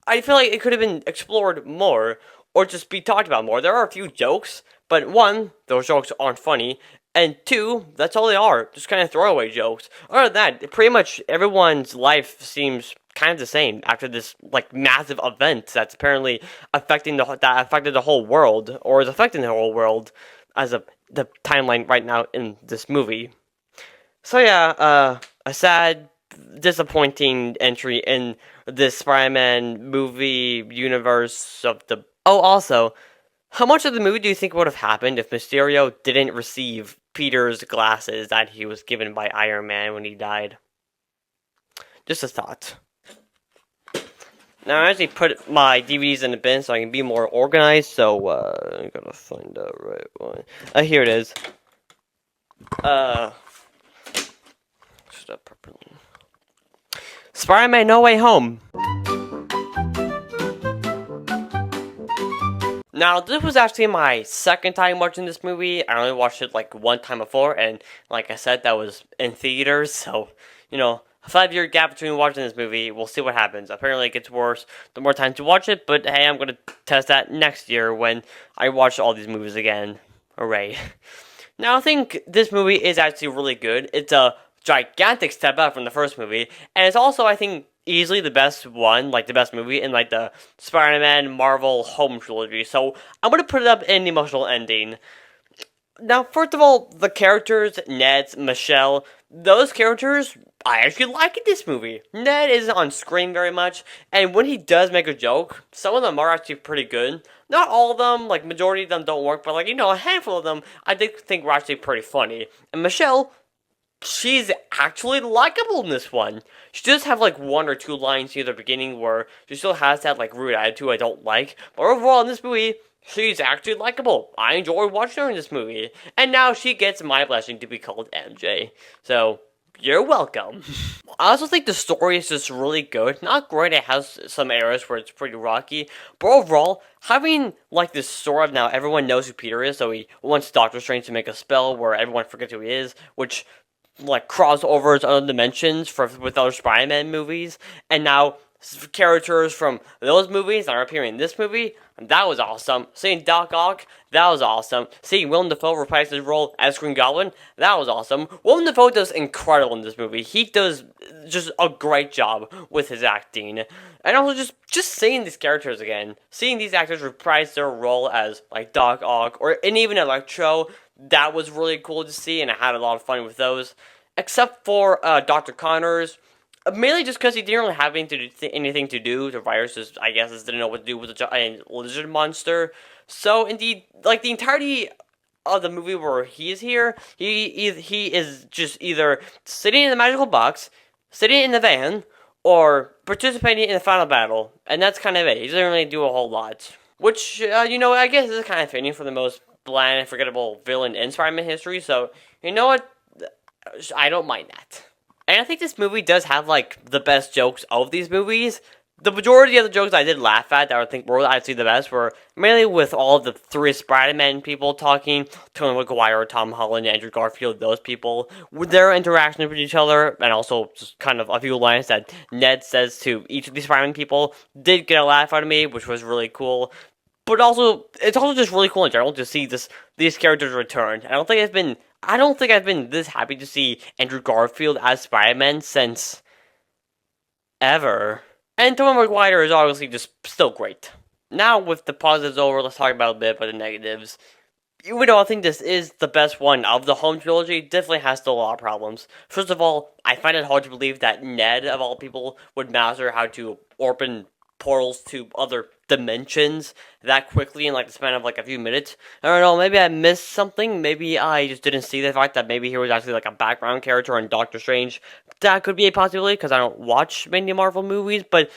I feel like it could have been explored more, or just be talked about more. There are a few jokes, but 1, those jokes aren't funny, and 2, that's all they are, just kind of throwaway jokes. Other than that, pretty much everyone's life seems kind of the same after this like massive event that's apparently affected the whole world, or is affecting the whole world as of the timeline right now in this movie. So yeah, a sad, disappointing entry in this Spider-Man movie universe of the... Oh, also, how much of the movie do you think would have happened if Mysterio didn't receive Peter's glasses that he was given by Iron Man when he died? Just a thought. Now, I actually put my DVDs in the bin so I can be more organized, so, I gotta find the right one. Here it is. Spider-Man No Way Home. Now, this was actually my second time watching this movie. I only watched it like one time before, and like I said, that was in theaters, so, a 5-year gap between watching this movie. We'll see what happens. Apparently, it gets worse the more times you watch it, but hey, I'm gonna test that next year when I watch all these movies again. Hooray. Now, I think this movie is actually really good. It's a gigantic step up from the first movie, and it's also, I think, easily the best one, like the best movie in like the Spider-Man Marvel Home trilogy. So I'm gonna put it up in the emotional ending. Now, first of all, the characters, Ned, Michelle, those characters I actually like in this movie. Ned isn't on screen very much, and when he does make a joke, some of them are actually pretty good. Not all of them, like majority of them don't work, but like, a handful of them I did think were actually pretty funny. And Michelle, she's actually likable in this one. She does have like one or two lines near the beginning where she still has that like rude attitude I don't like, but overall in this movie, she's actually likable. I enjoy watching her in this movie, and now she gets my blessing to be called MJ. So, you're welcome. I also think the story is just really good. Not great, it has some areas where it's pretty rocky, but overall, having like this story of now everyone knows who Peter is, so he wants Doctor Strange to make a spell where everyone forgets who he is, which like crossovers other dimensions with other Spider-Man movies, and now characters from those movies are appearing in this movie. That was awesome. Seeing Doc Ock, that was awesome. Seeing Willem Dafoe reprise his role as Green Goblin, that was awesome. Willem Dafoe does incredible in this movie. He does just a great job with his acting. And also just seeing these characters again, seeing these actors reprise their role as like Doc Ock and even Electro, that was really cool to see, and I had a lot of fun with those. Except for Dr. Connors, mainly just because he didn't really have anything to do. The viruses, I guess, didn't know what to do with the giant lizard monster. So, indeed, like, the entirety of the movie where he is here, he is just either sitting in the magical box, sitting in the van, or participating in the final battle. And that's kind of it. He doesn't really do a whole lot. Which, I guess is kind of fitting for the most bland and forgettable villain in Spider-Man history. So, you know what? I don't mind that. And I think this movie does have, like, the best jokes of these movies. The majority of the jokes I did laugh at that I think were actually the best were mainly with all of the three Spider-Man people talking, Tobey Maguire, Tom Holland, Andrew Garfield, those people, with their interaction with each other, and also just kind of a few lines that Ned says to each of these Spider-Man people did get a laugh out of me, which was really cool. But also, it's also just really cool in general to see these characters return. I don't think I've been this happy to see Andrew Garfield as Spider-Man since ever. And Tobey Maguire is obviously just still great. Now, with the positives over, let's talk about a bit about the negatives. Even though I think this is the best one of the Home trilogy, it definitely has still a lot of problems. First of all, I find it hard to believe that Ned, of all people, would master how to open portals to other dimensions that quickly in like the span of like a few minutes. I don't know, maybe I missed something. Maybe I just didn't see the fact that maybe he was actually like a background character in Doctor Strange. That could be a possibility because I don't watch many Marvel movies, but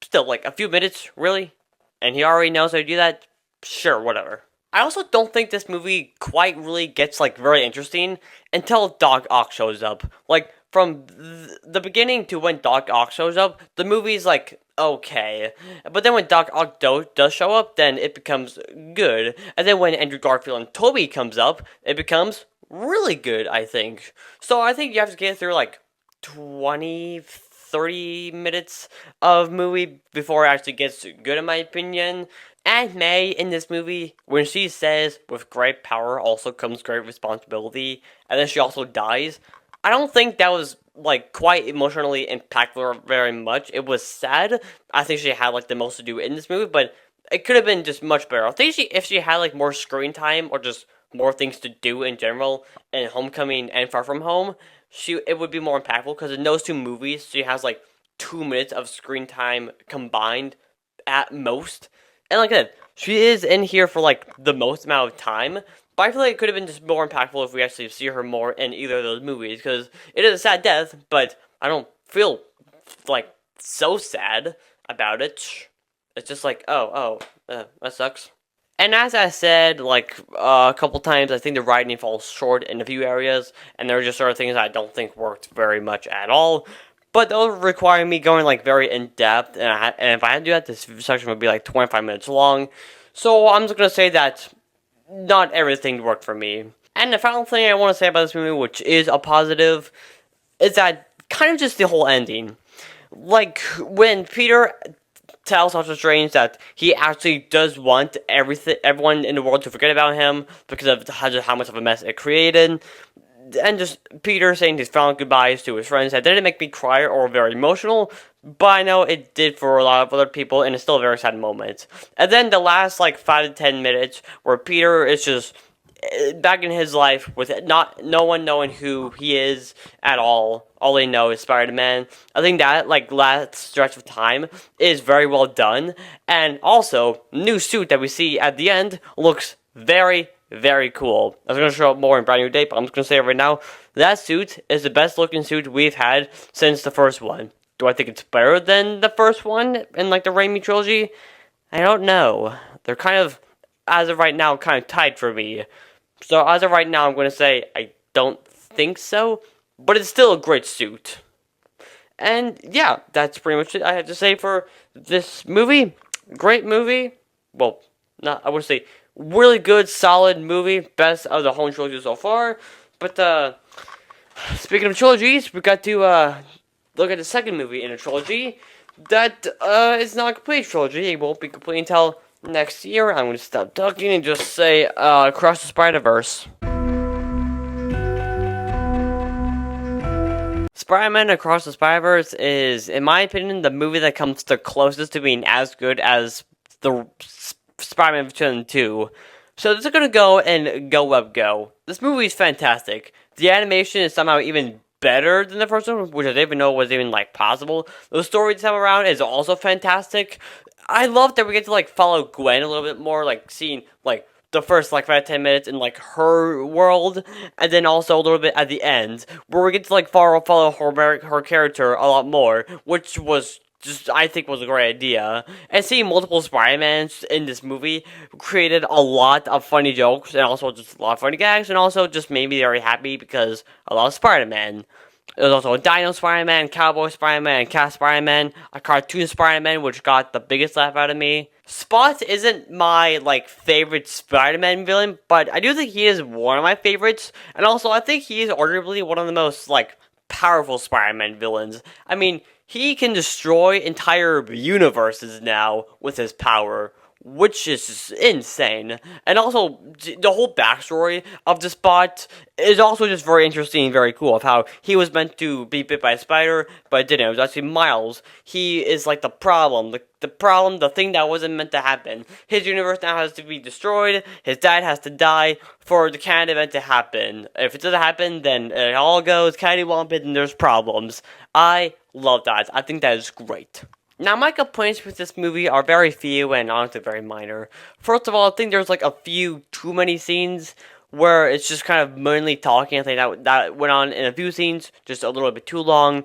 still, like a few minutes, really? And he already knows how to do that? Sure, whatever. I also don't think this movie quite really gets like very interesting until Doc Ock shows up. Like, from the beginning to when Doc Ock shows up, the movie's like, okay. But then when Doc Ock does show up, then it becomes good. And then when Andrew Garfield and Tobey comes up, it becomes really good, I think. So I think you have to get through like 20, 30 minutes of movie before it actually gets good, in my opinion. Aunt May in this movie, when she says, with great power also comes great responsibility, and then she also dies, I don't think that was like quite emotionally impactful very much. It was sad. I think she had like the most to do in this movie, but it could have been just much better. I think if she had like more screen time or just more things to do in general in Homecoming and Far From Home, it would be more impactful, because in those two movies she has like 2 minutes of screen time combined at most. And like I said, she is in here for like the most amount of time. But I feel like it could have been just more impactful if we actually see her more in either of those movies, because it is a sad death, but I don't feel like so sad about it. It's just like, that sucks. And as I said, like, a couple times, I think the writing falls short in a few areas, and there are just sort of things I don't think worked very much at all. But those require me going, like, very in-depth, and if I had to do that, this section would be, like, 25 minutes long. So I'm just gonna say that not everything worked for me. And the final thing I want to say about this movie, which is a positive, is that kind of just the whole ending. Like, when Peter tells Doctor Strange that he actually does want everyone in the world to forget about him because of how much of a mess it created, and just Peter saying his final goodbyes to his friends, that didn't make me cry or very emotional, but I know it did for a lot of other people, and it's still a very sad moment. And then the last, 5 to 10 minutes, where Peter is just back in his life with no one knowing who he is at all. All they know is Spider-Man. I think that last stretch of time is very well done, and also new suit that we see at the end looks very, very cool. I was gonna show up more in Brand New Day, but I'm just gonna say it right now. That suit is the best looking suit we've had since the first one. Do I think it's better than the first one in the Raimi trilogy? I don't know. They're kind of, as of right now, kind of tight for me. So as of right now, I'm going to say I don't think so, but it's still a great suit. And yeah, that's pretty much it I have to say for this movie. Great movie. Well, I would say really good, solid movie. Best of the whole trilogy so far. But speaking of trilogies, we got to look at the second movie in a trilogy that is not a complete trilogy. It won't be complete until next year. I'm going to stop talking and just say Across the Spider-Verse. Spider-Man Across the Spider-Verse is, in my opinion, the movie that comes the closest to being as good as the Spider-Man 2002. So this is going to go and go up go. This movie is fantastic. The animation is somehow even better than the first one, which I didn't even know was even possible. The story this time around is also fantastic. I love that we get to follow Gwen a little bit more, seeing the first 5 to 10 minutes in her world, and then also a little bit at the end where we get to follow her character a lot more, which was just, I think, was a great idea. And seeing multiple Spider-Mans in this movie created a lot of funny jokes and also just a lot of funny gags, and also just made me very happy because I love Spider-Man. There was also a Dino Spider-Man, Cowboy Spider-Man, Cat Spider-Man, a cartoon Spider-Man, which got the biggest laugh out of me. Spot isn't my, favorite Spider-Man villain, but I do think he is one of my favorites, and also I think he is arguably one of the most, powerful Spider-Man villains. I mean, he can destroy entire universes now with his power, which is insane. And also, the whole backstory of the Spot is also just very interesting and very cool, of how he was meant to be bit by a spider, but it didn't. It was actually Miles. He is the problem. The problem, the thing that wasn't meant to happen. His universe now has to be destroyed, his dad has to die for the Canada event to happen. If it doesn't happen, then it all goes cattywampus and there's problems. I love that. I think that is great. Now, my complaints with this movie are very few and honestly very minor. First of all, I think there's a few too many scenes where it's just kind of mainly talking. I think that went on in a few scenes, just a little bit too long.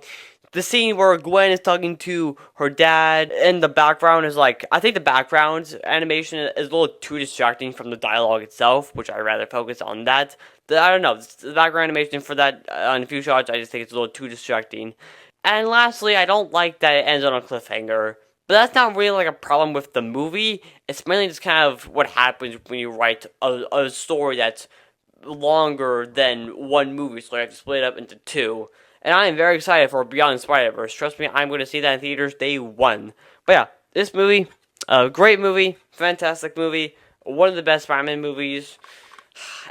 The scene where Gwen is talking to her dad, and the background is I think the background animation is a little too distracting from the dialogue itself, which I'd rather focus on that. I don't know, the background animation for that on a few shots, I just think it's a little too distracting. And lastly, I don't like that it ends on a cliffhanger. But that's not really a problem with the movie. It's mainly just kind of what happens when you write a story that's longer than one movie, so you have to split it up into two. And I am very excited for Beyond Spider-Verse. Trust me, I'm going to see that in theaters day one. But yeah, this movie, a great movie, fantastic movie, one of the best Spider-Man movies.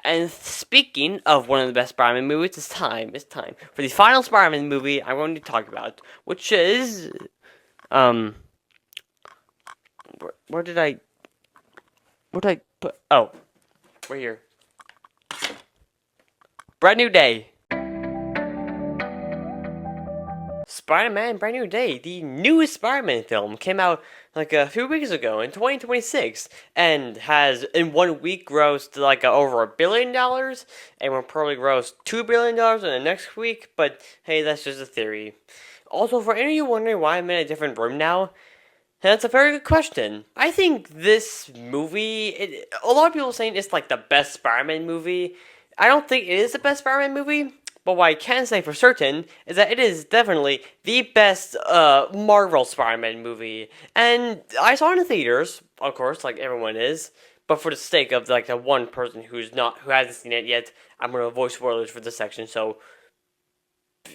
And speaking of one of the best Spider-Man movies, it's time for the final Spider-Man movie I'm going to talk about, which is, where did I put, oh, right here. Brand New Day. Spider-Man Brand New Day, the newest Spider-Man film, came out a few weeks ago in 2026 and has in 1 week grossed over $1 billion and will probably gross $2 billion in the next week, but hey, that's just a theory. Also, for any of you wondering why I'm in a different room now, that's a very good question. I think this movie, a lot of people are saying it's the best Spider-Man movie. I don't think it is the best Spider-Man movie, But what I can say for certain is that it is definitely the best Marvel Spider-Man movie. And I saw it in theaters, of course, like everyone is. But for the sake of like the one person who hasn't seen it yet, I'm gonna avoid spoilers for this section. So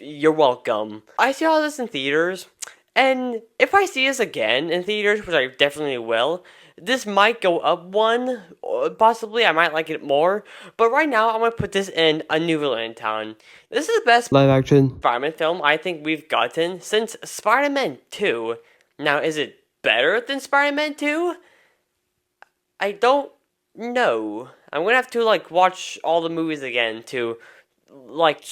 you're welcome. I saw this in theaters, and if I see this again in theaters, which I definitely will, this might go up one, or possibly I might like it more, but right now I'm gonna put this in A New Villain in Town. This is the best Live action. Spider-Man film I think we've gotten since Spider-Man 2. Now, is it better than Spider-Man 2? I don't know. I'm gonna have to like watch all the movies again to like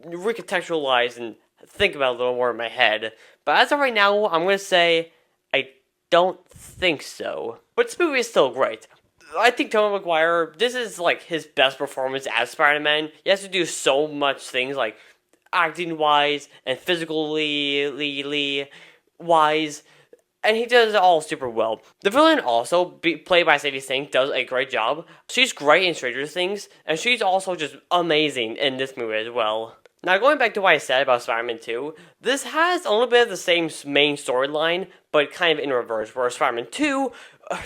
recontextualize and think about it a little more in my head. But as of right now, I'm gonna say I don't think so. But this movie is still great. I think Tobey Maguire, this is like his best performance as Spider-Man. He has to do so much things like acting wise and physically wise, and he does it all super well. The villain also, played by Sadie Sink, does a great job. She's great in Stranger Things, and she's also just amazing in this movie as well. Now, going back to what I said about Spider-Man 2, this has a little bit of the same main storyline, but kind of in reverse, where Spider-Man 2,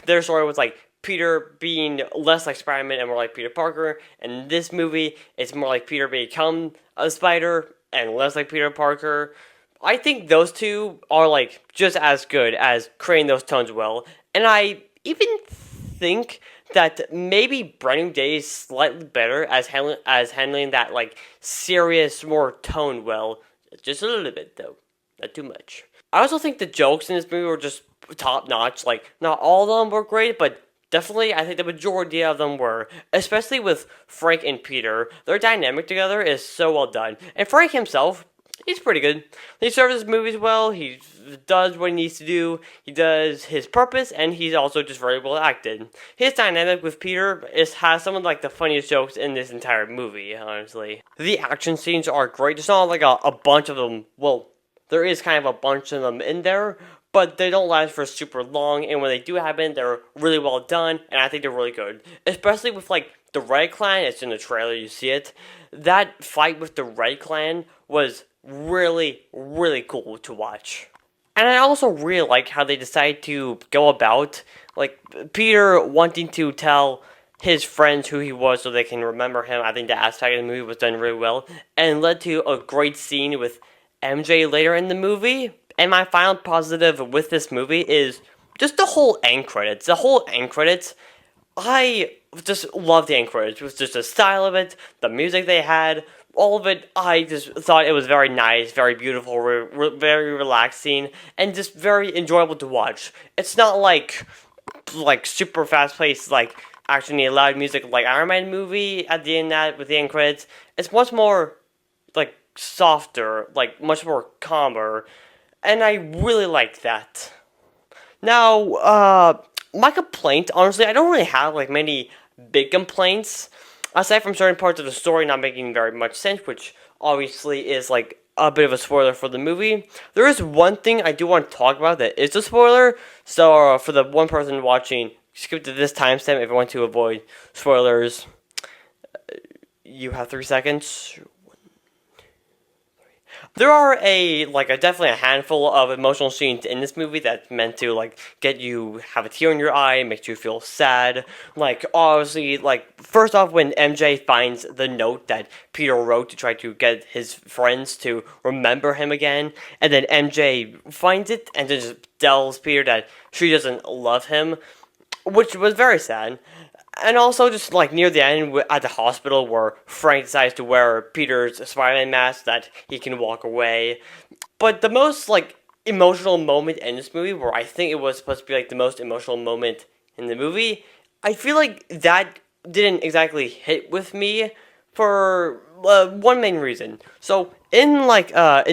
their story was like Peter being less like Spider-Man and more like Peter Parker, and this movie, it's more like Peter become a spider and less like Peter Parker. I think those two are like just as good as creating those tones well, and I even think that maybe Brand New Day is slightly better as handling that like serious, more tone well, just a little bit though, not too much. I also think the jokes in this movie were just top notch. Like not all of them were great, but definitely I think the majority of them were, especially with Frank and Peter. Their dynamic together is so well done, and Frank himself, he's pretty good. He serves his movies well, he does what he needs to do, he does his purpose, and he's also just very well acted. His dynamic with Peter has some of like the funniest jokes in this entire movie, honestly. The action scenes are great. There's not like a bunch of them. Well, there is kind of a bunch of them in there, but they don't last for super long, and when they do happen, they're really well done, and I think they're really good. Especially with like the Red Clan, it's in the trailer, you see it. That fight with the Red Clan was really, really cool to watch. And I also really like how they decided to go about, like, Peter wanting to tell his friends who he was so they can remember him. I think that aspect of the movie was done really well, and led to a great scene with MJ later in the movie. And my final positive with this movie is just the whole end credits. The whole end credits, I just love the end credits. It was just the style of it, the music they had, all of it. I just thought it was very nice, very beautiful, very relaxing, and just very enjoyable to watch. It's not like super fast paced, like actually loud music like Iron Man movie at the end that with the end credits. It's much more like softer, like much more calmer, and I really like that. Now, my complaint, honestly, I don't really have like many big complaints. Aside from certain parts of the story not making very much sense, which obviously is like a bit of a spoiler for the movie, there is one thing I do want to talk about that is a spoiler. So for the one person watching, skip to this timestamp if you want to avoid spoilers. You have 3 seconds. There are definitely a handful of emotional scenes in this movie that's meant to like get you have a tear in your eye, makes you feel sad. Like obviously, like first off, when MJ finds the note that Peter wrote to try to get his friends to remember him again, and then MJ finds it and then just tells Peter that she doesn't love him, which was very sad. And also, just like near the end at the hospital where Frank decides to wear Peter's Spider-Man mask that he can walk away. But the most like emotional moment in this movie, where I think it was supposed to be like the most emotional moment in the movie, I feel like that didn't exactly hit with me for one main reason. So in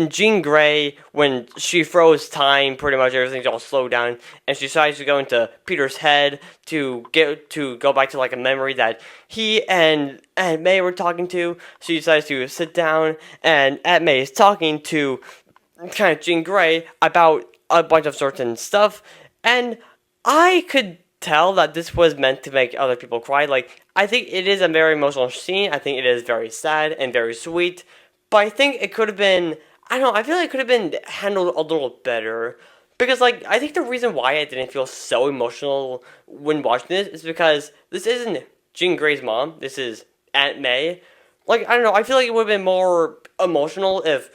Jean Grey, when she froze time, pretty much everything's all slowed down, and she decides to go into Peter's head to go back to like a memory that he and Aunt May were talking to. She decides to sit down, and Aunt May is talking to kind of Jean Grey about a bunch of certain stuff, and I could tell that this was meant to make other people cry. Like, I think it is a very emotional scene. I think it is very sad and very sweet, but I think it could have been, I don't know, I feel like it could have been handled a little better. Because, like, I think the reason why I didn't feel so emotional when watching this is because this isn't Jean Grey's mom. This is Aunt May. Like, I don't know, I feel like it would have been more emotional if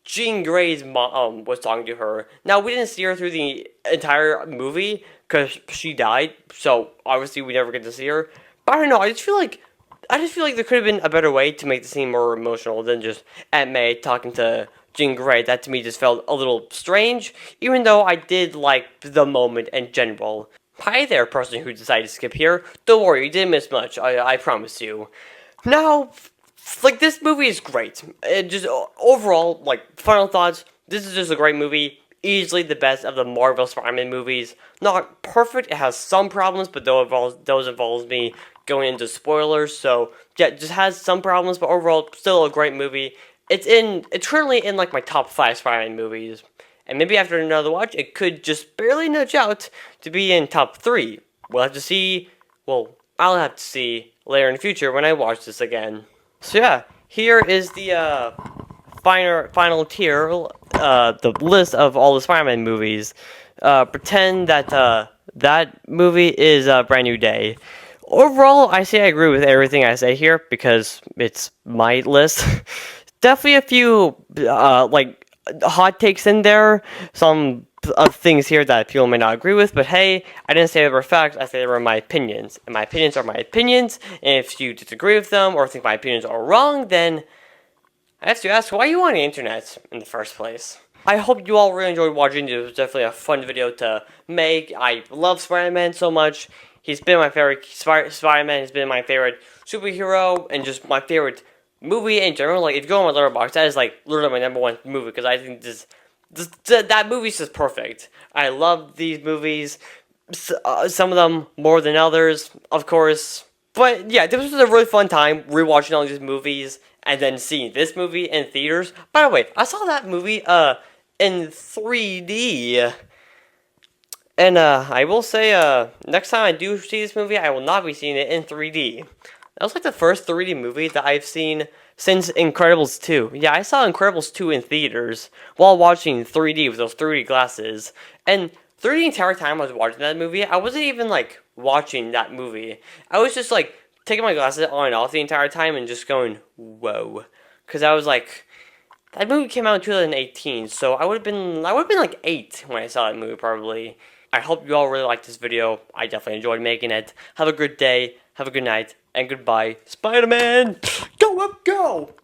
Jean Grey's mom was talking to her. Now, we didn't see her through the entire movie because she died, so obviously we never get to see her. But I don't know, I just feel like there could have been a better way to make the scene more emotional than just Aunt May talking to Jean Grey. That to me just felt a little strange, even though I did like the moment in general. Hi there, person who decided to skip here. Don't worry, you didn't miss much, I promise you. Now, like, this movie is great. It just, overall, like, final thoughts, this is just a great movie. Easily the best of the Marvel Spider-Man movies. Not perfect, it has some problems, but those involves me going into spoilers, so, yeah, it just has some problems, but overall, still a great movie. It's currently in, like, my top 5 Spider-Man movies. And maybe after another watch, it could just barely nudge out to be in top 3. We'll have to see, well, I'll have to see later in the future when I watch this again. So yeah, here is the final tier, the list of all the Spider-Man movies. Pretend that that movie is Brand New Day. Overall, I say I agree with everything I say here because it's my list. Definitely a few like hot takes in there. Some of things here that people may not agree with, but hey, I didn't say they were facts, I said they were my opinions. And my opinions are my opinions, and if you disagree with them or think my opinions are wrong, then I have to ask, why are you on the internet in the first place? I hope you all really enjoyed watching. It was definitely a fun video to make. I love Spider-Man so much. He's been my favorite Spider-Man. He's been my favorite superhero, and just my favorite movie in general. Like, if you go on my Letterboxd, that is, like, literally my #1 movie, because I think that movie's just perfect. I love these movies, some of them more than others, of course. But yeah, this was a really fun time rewatching all these movies and then seeing this movie in theaters. By the way, I saw that movie in 3D. And I will say, next time I do see this movie, I will not be seeing it in 3D. That was like the first 3D movie that I've seen since Incredibles 2. Yeah, I saw Incredibles 2 in theaters while watching 3D with those 3D glasses. And through the entire time I was watching that movie, I wasn't even, like, watching that movie. I was just, like, taking my glasses on and off the entire time and just going, whoa. Because I was, like, that movie came out in 2018, so I would have been, like, 8 when I saw that movie, probably. I hope you all really liked this video. I definitely enjoyed making it. Have a good day, have a good night, and goodbye, Spider-Man! Go up, go!